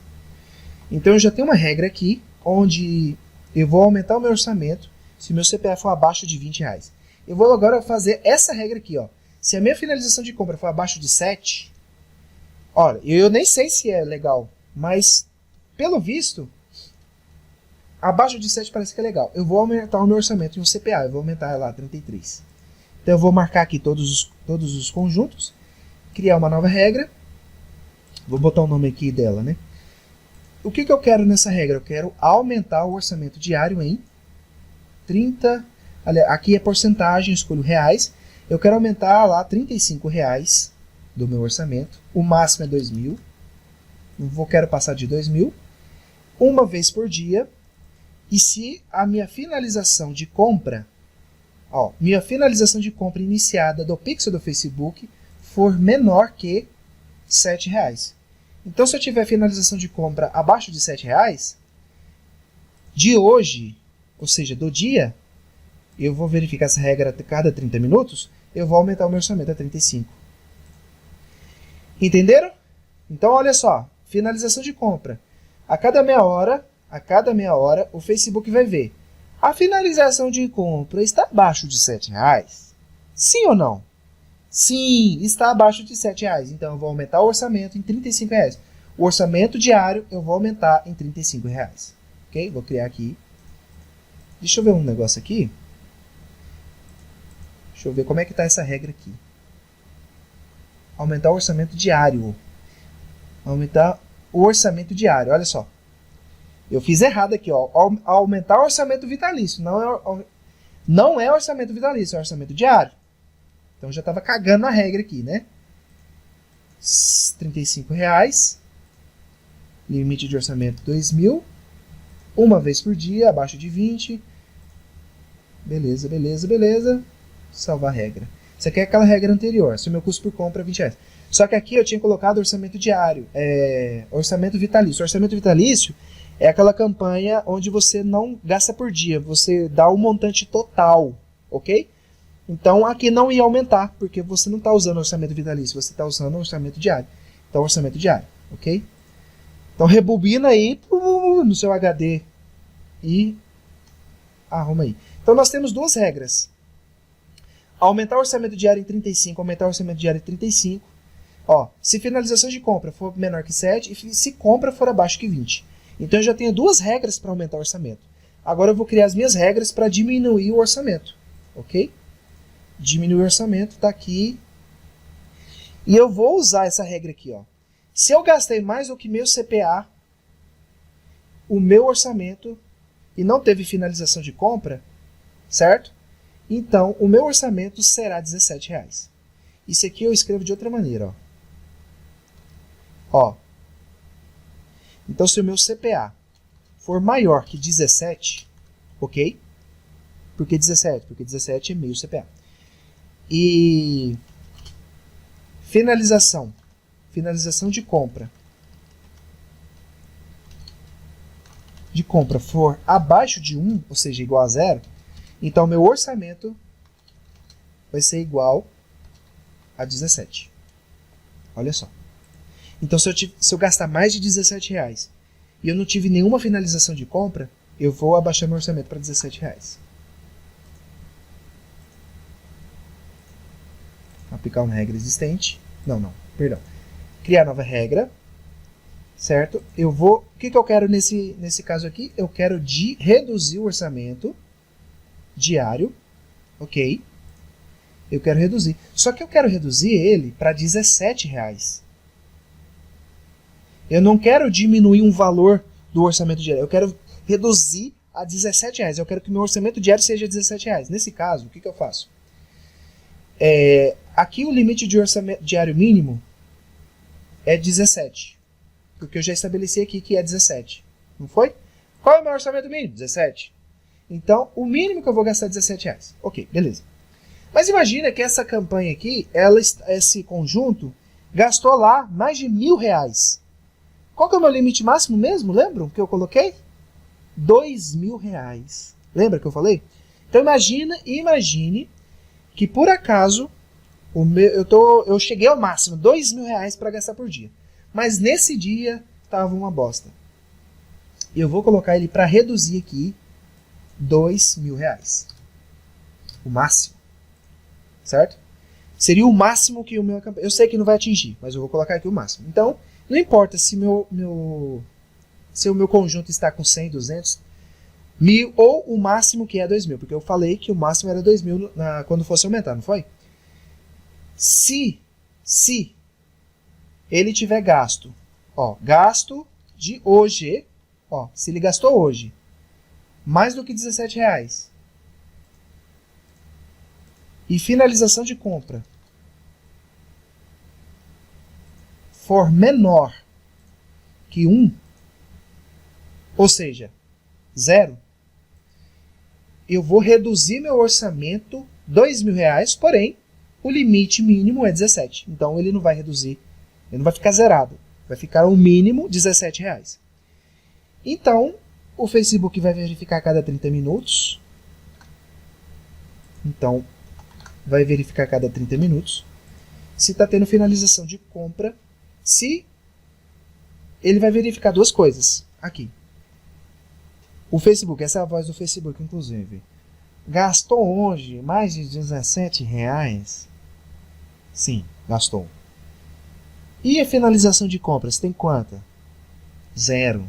Então, eu já tenho uma regra aqui, onde eu vou aumentar o meu orçamento se meu CPF for abaixo de 20 reais. Eu vou agora fazer essa regra aqui, ó. Se a minha finalização de compra for abaixo de 7, olha, eu nem sei se é legal, mas pelo visto, abaixo de 7 parece que é legal. Eu vou aumentar o meu orçamento em um CPA, eu vou aumentar lá 33. Então eu vou marcar aqui todos os conjuntos, criar uma nova regra, vou botar o nome aqui dela, né? O que eu quero nessa regra? Eu quero aumentar o orçamento diário em 30, aqui é porcentagem, escolho reais. Eu quero aumentar lá 35 reais do meu orçamento. O máximo é 2.000. Não quero passar de 2.000. Uma vez por dia. E se a minha finalização de compra, ó, minha finalização de compra iniciada do Pixel do Facebook for menor que 7 reais. Então, se eu tiver finalização de compra abaixo de 7 reais, de hoje, ou seja, do dia, eu vou verificar essa regra a cada 30 minutos, eu vou aumentar o meu orçamento a 35. Entenderam? Então, olha só, finalização de compra. A cada meia hora, o Facebook vai ver. A finalização de compra está abaixo de 7 reais? Sim ou não? Sim, está abaixo de 7 reais. Então, eu vou aumentar o orçamento em 35 reais. O orçamento diário eu vou aumentar em 35 reais. Ok? Vou criar aqui. Deixa eu ver um negócio aqui. Deixa eu ver como é que está essa regra aqui. Aumentar o orçamento diário. Aumentar o orçamento diário. Olha só. Eu fiz errado aqui, ó. Aumentar o orçamento vitalício. Não é orçamento vitalício, é orçamento diário. Então já estava cagando na regra aqui, né? 35 reais. Limite de orçamento 2.000. Uma vez por dia, abaixo de 20. Beleza, beleza, beleza. Salvar a regra. Isso aqui é aquela regra anterior. Se o meu custo por compra é 20 reais. Só que aqui eu tinha colocado orçamento diário. Orçamento vitalício. Orçamento vitalício é aquela campanha onde você não gasta por dia. Você dá o montante total. Ok? Então aqui não ia aumentar. Porque você não está usando orçamento vitalício. Você está usando orçamento diário. Então orçamento diário. Ok? Então rebobina aí no seu HD. E arruma aí. Então nós temos duas regras. Aumentar o orçamento diário em 35, aumentar o orçamento diário em 35. Ó, se finalização de compra for menor que 7 e se compra for abaixo que 20. Então eu já tenho duas regras para aumentar o orçamento. Agora eu vou criar as minhas regras para diminuir o orçamento. Ok? Diminuir o orçamento está aqui. E eu vou usar essa regra aqui. Ó. Se eu gastei mais do que meu CPA, o meu orçamento e não teve finalização de compra, certo? Então, o meu orçamento será R$17. Isso aqui eu escrevo de outra maneira, ó. Então, se o meu CPA for maior que 17, ok? Por que 17? Porque 17 é meio CPA. E finalização de compra for abaixo de 1, ou seja, igual a 0, então meu orçamento vai ser igual a 17. Olha só. Então, se eu gastar mais de R$17 e eu não tive nenhuma finalização de compra, eu vou abaixar meu orçamento para R$17. Aplicar uma regra existente. Perdão. Criar nova regra. Certo? O que eu quero nesse caso aqui? Eu quero reduzir o orçamento diário. Ok? Eu quero reduzir. Só que eu quero reduzir ele para R$17. Eu não quero diminuir um valor do orçamento diário. Eu quero reduzir a R$17. Eu quero que meu orçamento diário seja R$17. Nesse caso, o que eu faço? Aqui o limite de orçamento diário mínimo é 17. Porque eu já estabeleci aqui que é 17. Não foi? Qual é o meu orçamento mínimo? 17. Então, o mínimo que eu vou gastar é R$17. Ok, beleza. Mas imagina que essa campanha aqui, esse conjunto, gastou lá mais de R$1.000. Qual que é o meu limite máximo mesmo? Lembram que eu coloquei? R$2.000. Lembra que eu falei? Então imagine que por acaso eu cheguei ao máximo, R$2.000 para gastar por dia. Mas nesse dia estava uma bosta. E eu vou colocar ele para reduzir aqui R$2.000. O máximo. Certo? Seria o máximo que o meu campanha. Eu sei que não vai atingir, mas eu vou colocar aqui o máximo. Então, não importa se o meu conjunto está com 100, 200, 1.000 ou o máximo que é 2.000, porque eu falei que o máximo era 2.000 quando fosse aumentar, não foi? Se ele tiver gasto de hoje, se ele gastou hoje mais do que R$17 e finalização de compra for menor que 1, ou seja, 0, eu vou reduzir meu orçamento R$2.000, porém, o limite mínimo é 17. Então, ele não vai reduzir, ele não vai ficar zerado. Vai ficar o mínimo R$17. Então, o Facebook vai verificar a cada 30 minutos. Então, vai verificar a cada 30 minutos se está tendo finalização de compra. Se ele vai verificar duas coisas aqui. O Facebook, essa é a voz do Facebook, inclusive. Gastou hoje mais de R$17? Sim, gastou. E a finalização de compras tem quanta? 0.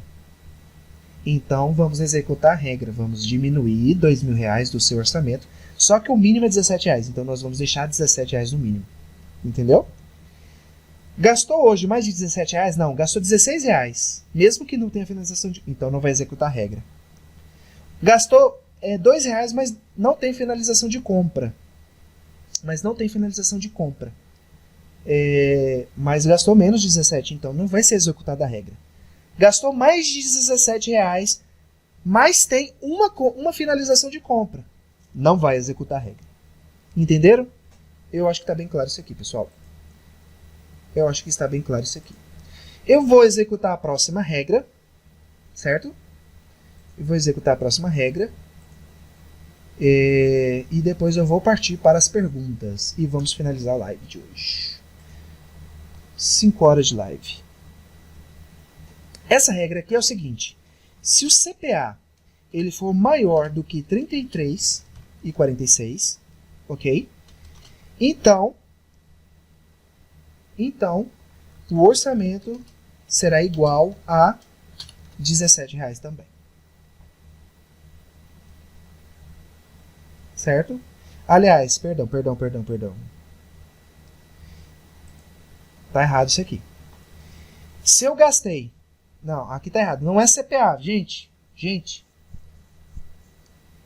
Então vamos executar a regra. Vamos diminuir R$2.000 do seu orçamento. Só que o mínimo é R$17. Então nós vamos deixar R$17 no mínimo. Entendeu? Gastou hoje mais de R$17? Não, gastou R$16. Mesmo que não tenha finalização de... Então não vai executar a regra. Gastou R$2, mas não tem finalização de compra. Mas gastou menos de 17, então não vai ser executada a regra. Gastou mais de R$17, mas tem uma finalização de compra. Não vai executar a regra. Entenderam? Eu acho que está bem claro isso aqui, pessoal. Eu acho que está bem claro isso aqui. Eu vou executar a próxima regra, certo? Eu vou executar a próxima regra. E depois eu vou partir para as perguntas. E vamos finalizar a live de hoje. 5 horas de live. Essa regra aqui é o seguinte. Se o CPA ele for maior do que 33,46, ok? Então, o orçamento será igual a R$17 também. Certo? Aliás, perdão. Tá errado isso aqui. Se eu gastei... Não, aqui tá errado. Não é CPA, gente.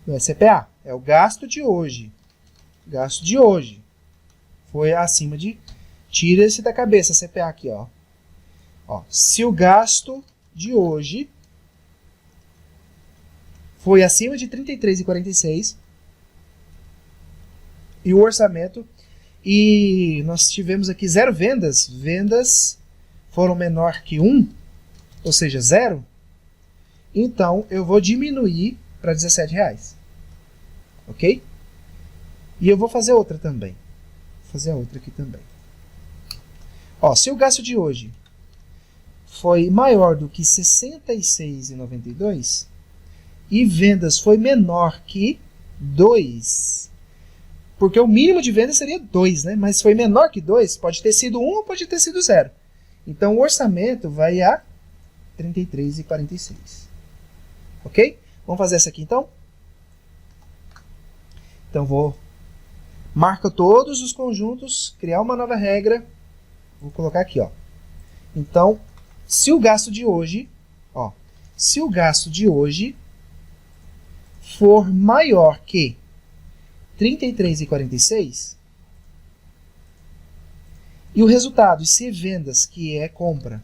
Não é CPA, é o gasto de hoje. Gasto de hoje. Foi acima de... Tira esse da cabeça, CPA aqui, ó. Ó, se o gasto de hoje foi acima de R$ 33,46 e o orçamento, e nós tivemos aqui 0 vendas, vendas foram menor que 1, ou seja, 0, então eu vou diminuir para R$ 17,00. Ok? E eu vou fazer outra também. Vou fazer a outra aqui também. Ó, se o gasto de hoje foi maior do que R$ 66,92 e vendas foi menor que 2, porque o mínimo de vendas seria 2, né? Mas foi menor que 2, pode ter sido 1 ou pode ter sido 0. Então o orçamento vai a R$ 33,46. Ok? Vamos fazer essa aqui então? Então vou... Marca todos os conjuntos, criar uma nova regra. Vou colocar aqui, ó. Então, se o gasto de hoje, ó, se o gasto de hoje for maior que R$ 33,46 e o resultado, se vendas, que é compra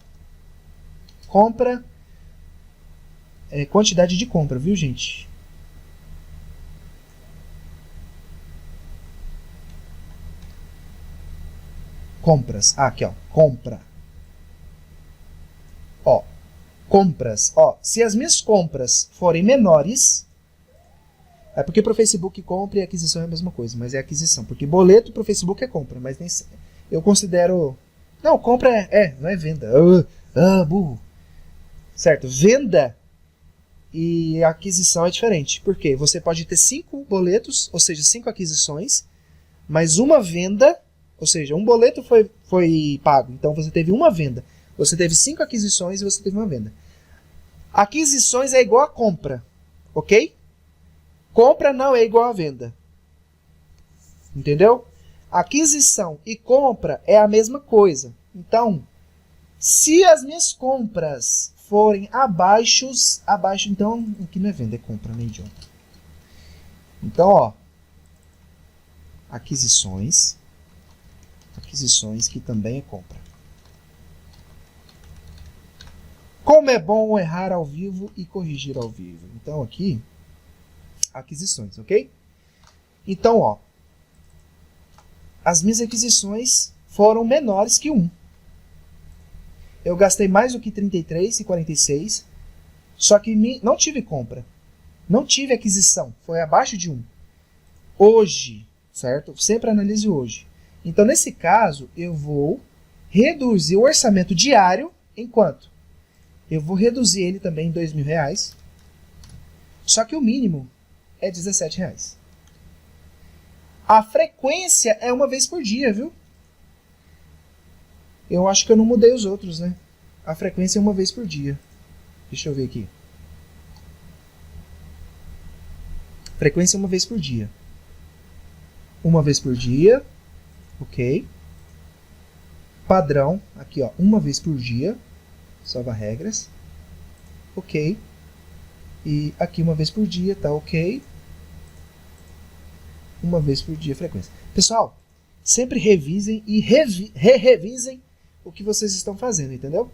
é quantidade de compra, viu, gente? Compras. Ah, aqui, ó. Compra. Ó. Compras. Ó. Se as minhas compras forem menores... É porque para o Facebook compra e aquisição é a mesma coisa, mas é aquisição. Porque boleto para o Facebook é compra, mas nem... Eu considero... Não, compra não é venda. Burro. Certo. Venda e aquisição é diferente. Por quê? Você pode ter 5 boletos, ou seja, 5 aquisições, mas uma venda... Ou seja, um boleto foi pago, então você teve uma venda. Você teve 5 aquisições e você teve uma venda. Aquisições é igual a compra, ok? Compra não é igual a venda. Entendeu? Aquisição e compra é a mesma coisa. Então, se as minhas compras forem abaixo, então, aqui não é venda, é compra, né, idiota? Então, ó, aquisições que também é compra. Como é bom errar ao vivo e corrigir ao vivo. Então aqui, aquisições, ok? Então, ó, as minhas aquisições foram menores que 1. Eu gastei mais do que 33,46, só que não tive compra. Não tive aquisição, foi abaixo de 1. Hoje, certo? Sempre analise hoje. Então, nesse caso, eu vou reduzir o orçamento diário em quanto? Eu vou reduzir ele também em R$ 2.000. Só que o mínimo é R$ 17,00. A frequência é uma vez por dia, viu? Eu acho que eu não mudei os outros, né? A frequência é uma vez por dia. Deixa eu ver aqui. Frequência é uma vez por dia. Uma vez por dia. Ok. Padrão, aqui ó, uma vez por dia, salva regras. Ok. E aqui uma vez por dia, tá ok. Uma vez por dia, frequência. Pessoal, sempre revisem e revisem o que vocês estão fazendo, entendeu?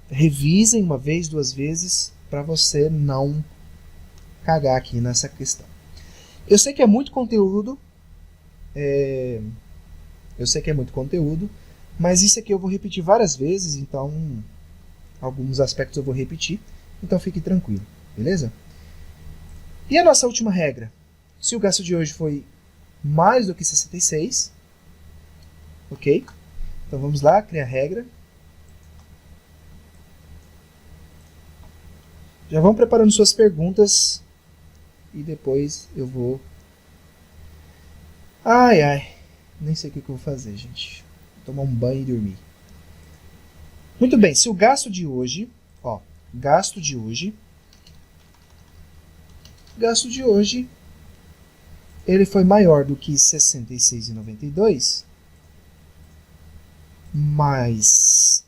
Revisem uma vez, 2 vezes, para você não cagar aqui nessa questão. Eu sei que é muito conteúdo, mas isso aqui eu vou repetir várias vezes, então alguns aspectos eu vou repetir, então fique tranquilo, beleza? E a nossa última regra? Se o gasto de hoje foi mais do que 66, ok? Então vamos lá, criar a regra. Já vão preparando suas perguntas e depois eu vou... nem sei o que eu vou fazer, gente. Vou tomar um banho e dormir. Muito bem, se o gasto de hoje, ó, gasto de hoje, ele foi maior do que R$ 66,92, mas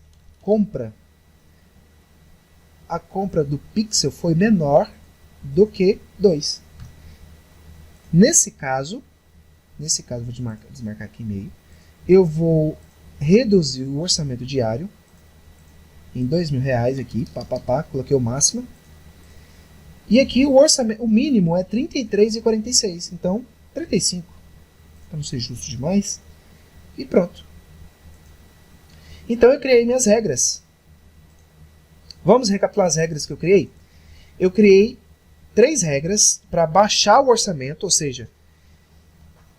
a compra do Pixel foi menor do que 2. Nesse caso, vou desmarcar aqui meio, eu vou reduzir o orçamento diário em R$2.000 aqui, coloquei o máximo. E aqui o mínimo é R$ 33,46, então 35, para não ser justo demais. E pronto. Então eu criei minhas regras. Vamos recapitular as regras que eu criei? Eu criei 3 regras para baixar o orçamento, ou seja,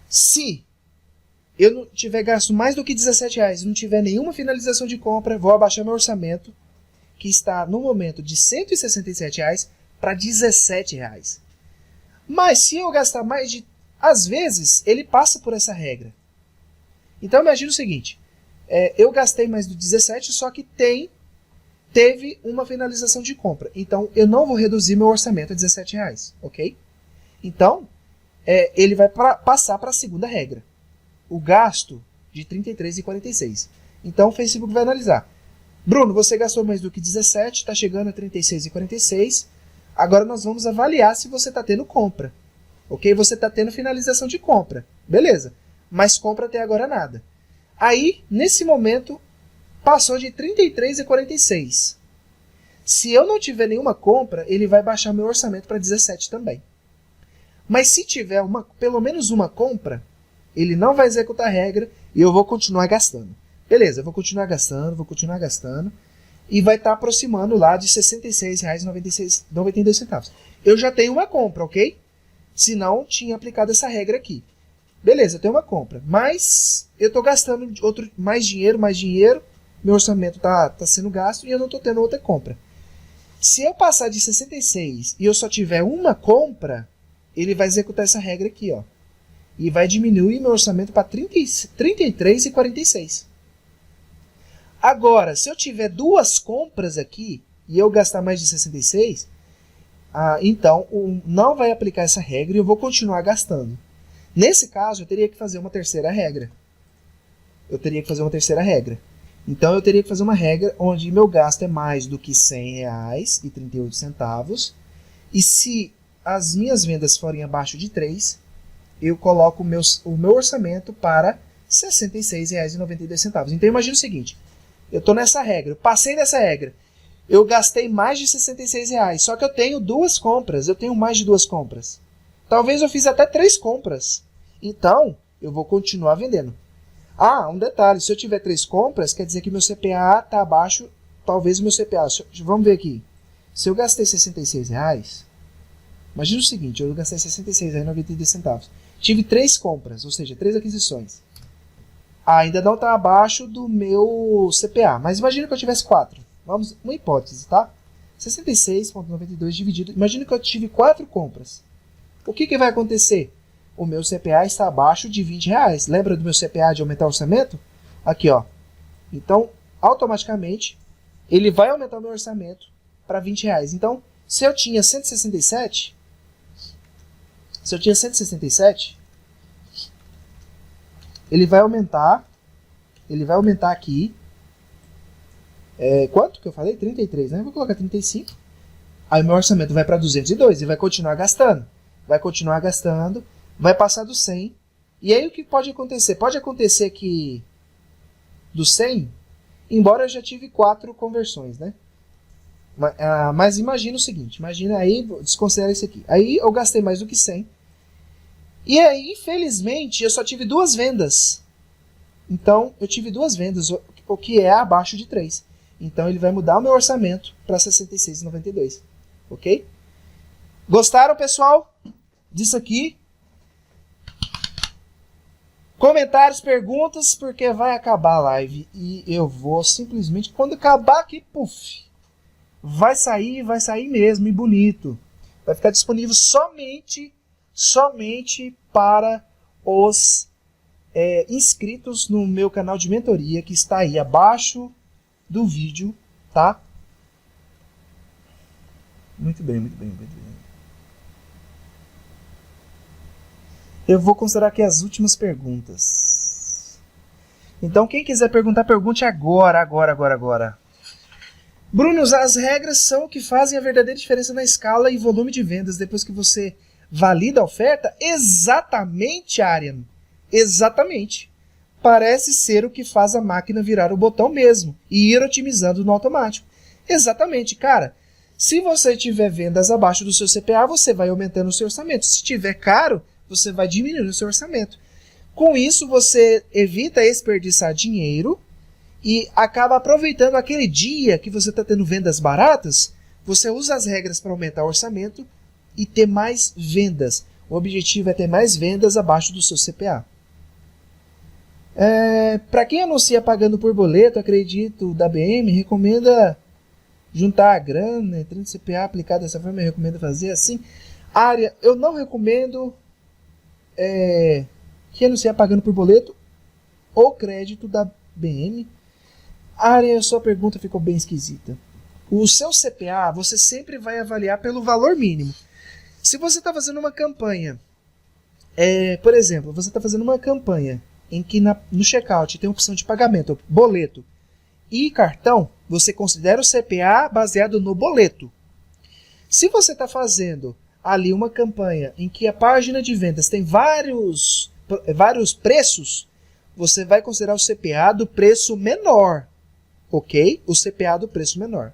se eu não tiver gasto mais do que R$17 e não tiver nenhuma finalização de compra, vou abaixar meu orçamento, que está no momento de R$167 para R$17. Mas se eu gastar mais de... Às vezes, ele passa por essa regra. Então imagina o seguinte, eu gastei mais do 17, só que teve uma finalização de compra. Então eu não vou reduzir meu orçamento a R$17, ok? Então, ele vai passar para a segunda regra. O gasto de R$ 33,46. Então o Facebook vai analisar. Bruno, você gastou mais do que 17, está chegando a R$ 36,46. Agora nós vamos avaliar se você está tendo compra. Ok? Você está tendo finalização de compra. Beleza. Mas compra até agora nada. Aí, nesse momento, passou de R$ 33,46. Se eu não tiver nenhuma compra, ele vai baixar meu orçamento para 17 também. Mas se tiver pelo menos uma compra, ele não vai executar a regra e eu vou continuar gastando. Beleza, eu vou continuar gastando e vai estar aproximando lá de R$ 66,92. Eu já tenho uma compra, ok? Se não, tinha aplicado essa regra aqui. Beleza, eu tenho uma compra, mas eu estou gastando mais dinheiro, meu orçamento está sendo gasto e eu não estou tendo outra compra. Se eu passar de 66 e eu só tiver uma compra, ele vai executar essa regra aqui, ó. E vai diminuir meu orçamento para 33,46. Agora, se eu tiver 2 compras aqui e eu gastar mais de 66, então não vai aplicar essa regra e eu vou continuar gastando. Nesse caso, eu teria que fazer uma terceira regra. Então, eu teria que fazer uma regra onde meu gasto é mais do que R$ 100,38. E se as minhas vendas forem abaixo de 3, eu coloco o meu orçamento para R$ 66,92. Então, imagina o seguinte. Eu estou nessa regra, eu passei dessa regra. Eu gastei mais de R$ 66, só que eu tenho 2 compras, eu tenho mais de 2 compras. Talvez eu fiz até 3 compras. Então, eu vou continuar vendendo. Um detalhe, se eu tiver 3 compras, quer dizer que meu CPA está abaixo, talvez o meu CPA... Vamos ver aqui. Se eu gastei R$ 66, imagina o seguinte, eu gastei R$ 66,92. Tive 3 compras, ou seja, 3 aquisições. Ainda não está abaixo do meu CPA, mas imagina que eu tivesse 4. Vamos, uma hipótese, tá? 66,92 dividido... Imagina que eu tive 4 compras. O que vai acontecer? O meu CPA está abaixo de R$20. Lembra do meu CPA de aumentar o orçamento? Aqui, ó. Então, automaticamente, ele vai aumentar o meu orçamento para R$20. Então, se eu tinha 167, ele vai aumentar aqui. Quanto que eu falei? 33, né? Vou colocar 35. Aí o meu orçamento vai para 202 e vai continuar gastando. Vai passar do 100. E aí o que pode acontecer? Pode acontecer que do 100, embora eu já tive 4 conversões, né? Mas imagina o seguinte, imagina aí, desconsidera isso aqui. Aí eu gastei mais do que 100. E aí, infelizmente, eu só tive 2 vendas. Então, eu tive 2 vendas, o que é abaixo de 3. Então, ele vai mudar o meu orçamento para 66,92. Ok? Gostaram, pessoal? Disso aqui? Comentários, perguntas, porque vai acabar a live. E eu vou simplesmente, quando acabar aqui, puf, vai sair mesmo, e bonito. Vai ficar disponível somente para os inscritos no meu canal de mentoria, que está aí abaixo do vídeo, tá? Muito bem. Eu vou considerar aqui as últimas perguntas. Então, quem quiser perguntar, pergunte agora. Bruno, as regras são o que fazem a verdadeira diferença na escala e volume de vendas depois que você valida a oferta? Exatamente, Arian. Exatamente. Parece ser o que faz a máquina virar o botão mesmo e ir otimizando no automático. Exatamente, cara. Se você tiver vendas abaixo do seu CPA, você vai aumentando o seu orçamento. Se tiver caro, você vai diminuindo o seu orçamento. Com isso, você evita desperdiçar dinheiro e acaba aproveitando aquele dia que você está tendo vendas baratas. Você usa as regras para aumentar o orçamento e ter mais vendas. O objetivo é ter mais vendas abaixo do seu CPA. Para quem anuncia pagando por boleto, acredito, da BM, recomenda juntar a grana, entrando no CPA aplicado dessa forma, eu recomendo fazer assim. Área, eu não recomendo que anunciar pagando por boleto ou crédito da BM. Área, a sua pergunta ficou bem esquisita. O seu CPA, você sempre vai avaliar pelo valor mínimo. Se você está fazendo uma campanha, por exemplo, você está fazendo uma campanha em que no checkout tem a opção de pagamento, boleto e cartão, você considera o CPA baseado no boleto. Se você está fazendo ali uma campanha em que a página de vendas tem vários preços, você vai considerar o CPA do preço menor, ok? O CPA do preço menor.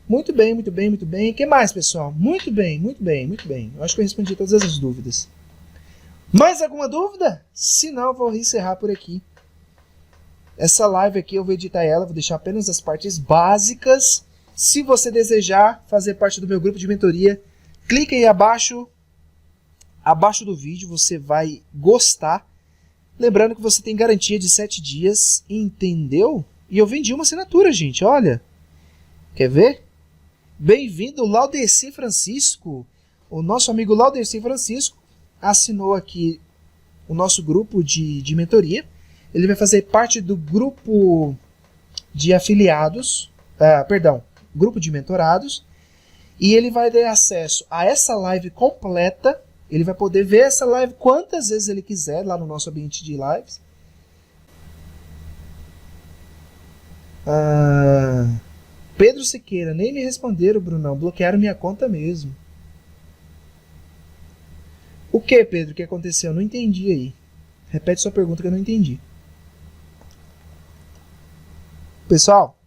Muito bem, muito bem, muito bem. O que mais, pessoal? Muito bem, muito bem, muito bem. Eu acho que eu respondi todas as dúvidas. Mais alguma dúvida? Se não, eu vou encerrar por aqui. Essa live aqui eu vou editar ela, vou deixar apenas as partes básicas. Se você desejar fazer parte do meu grupo de mentoria, clique aí abaixo do vídeo, você vai gostar. Lembrando que você tem garantia de 7 dias, entendeu? E eu vendi uma assinatura, gente, olha. Quer ver? Bem-vindo, Laudeci Francisco. O nosso amigo Laudeci Francisco assinou aqui o nosso grupo de mentoria. Ele vai fazer parte do grupo de afiliados, grupo de mentorados, e ele vai ter acesso a essa live completa. Ele vai poder ver essa live quantas vezes ele quiser lá no nosso ambiente de lives. Pedro Siqueira, nem me responderam, Brunão. Bloquearam minha conta mesmo. O que, Pedro? O que aconteceu? Eu não entendi aí. Repete sua pergunta que eu não entendi. Pessoal,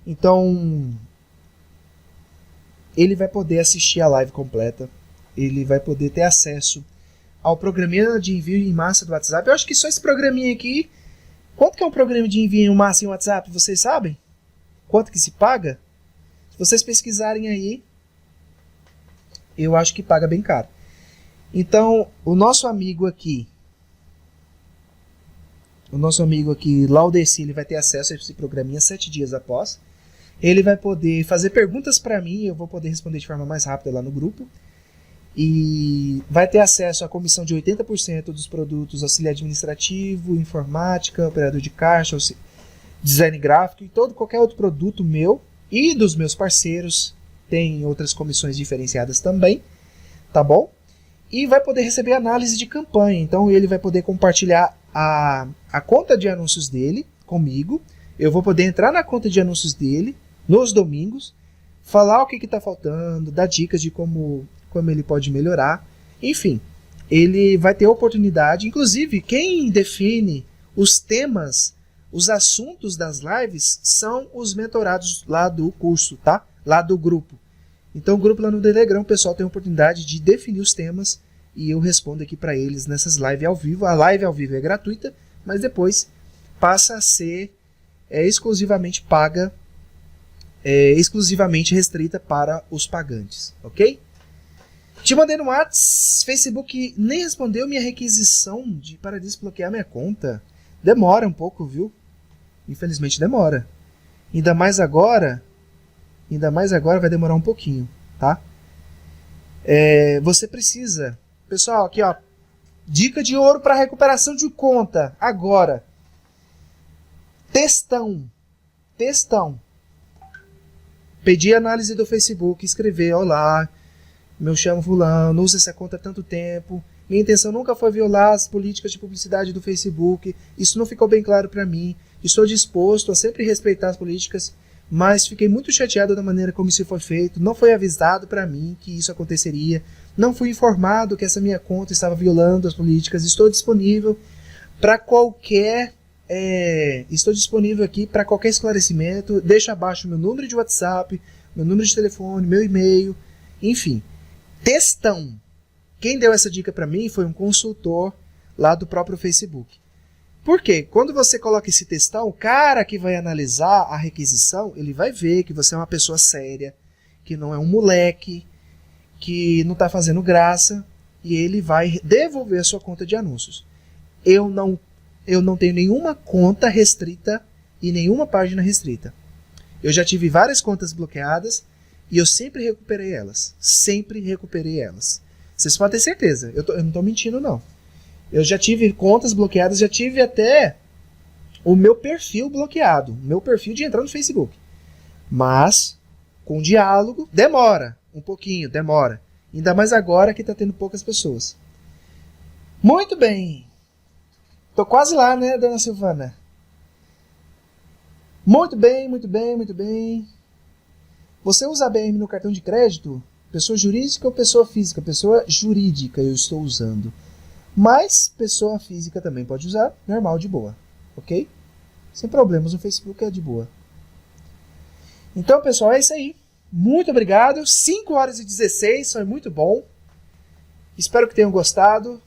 então ele vai poder assistir a live completa. Ele vai poder ter acesso ao programinha de envio em massa do WhatsApp. Eu acho que só esse programinha aqui... Quanto que é um programa de envio em massa em WhatsApp? Vocês sabem? Quanto que se paga? Se vocês pesquisarem aí, eu acho que paga bem caro. Então, o nosso amigo aqui, Laudeci, ele vai ter acesso a esse programinha 7 dias após. Ele vai poder fazer perguntas para mim, eu vou poder responder de forma mais rápida lá no grupo. E vai ter acesso à comissão de 80% dos produtos auxiliar administrativo, informática, operador de caixa, design gráfico e qualquer outro produto meu e dos meus parceiros. Tem outras comissões diferenciadas também, tá bom? E vai poder receber análise de campanha. Então ele vai poder compartilhar a conta de anúncios dele comigo. Eu vou poder entrar na conta de anúncios dele nos domingos, falar o que está faltando, dar dicas de como ele pode melhorar. Enfim, ele vai ter oportunidade. Inclusive, quem define os temas, os assuntos das lives são os mentorados lá do curso, tá? Lá do grupo. Então o grupo lá no Telegram, o pessoal tem a oportunidade de definir os temas e eu respondo aqui para eles nessas lives ao vivo. A live ao vivo é gratuita, mas depois passa a ser exclusivamente paga, exclusivamente restrita para os pagantes, ok? Te mandei no WhatsApp, Facebook nem respondeu minha requisição para desbloquear minha conta. Demora um pouco, viu? Infelizmente demora. Ainda mais agora vai demorar um pouquinho, tá? Você precisa... Pessoal, aqui ó, dica de ouro para recuperação de conta, agora. Textão. Pedir análise do Facebook, escrever, olá, me chamo fulano, uso essa conta há tanto tempo, minha intenção nunca foi violar as políticas de publicidade do Facebook, isso não ficou bem claro para mim, estou disposto a sempre respeitar as políticas, mas fiquei muito chateado da maneira como isso foi feito. Não foi avisado para mim que isso aconteceria. Não fui informado que essa minha conta estava violando as políticas. Estou disponível para qualquer... estou disponível aqui para qualquer esclarecimento. Deixa abaixo meu número de WhatsApp, meu número de telefone, meu e-mail, enfim. Textão. Quem deu essa dica para mim foi um consultor lá do próprio Facebook. Por quê? Quando você coloca esse textão, o cara que vai analisar a requisição, ele vai ver que você é uma pessoa séria, que não é um moleque, que não está fazendo graça, e ele vai devolver a sua conta de anúncios. Eu não tenho nenhuma conta restrita e nenhuma página restrita. Eu já tive várias contas bloqueadas e eu sempre recuperei elas. Sempre recuperei elas. Vocês podem ter certeza, eu não estou mentindo não. Eu já tive contas bloqueadas, já tive até o meu perfil bloqueado, o meu perfil de entrar no Facebook. Mas, com diálogo, demora um pouquinho, demora. Ainda mais agora que está tendo poucas pessoas. Muito bem. Tô quase lá, né, dona Silvana? Muito bem, muito bem, muito bem. Você usa ABM no cartão de crédito? Pessoa jurídica ou pessoa física? Pessoa jurídica eu estou usando. Mas pessoa física também pode usar, normal, de boa. Ok? Sem problemas, o Facebook é de boa. Então, pessoal, é isso aí. Muito obrigado. 5h16, foi muito bom. Espero que tenham gostado.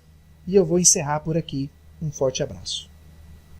E eu vou encerrar por aqui. Um forte abraço.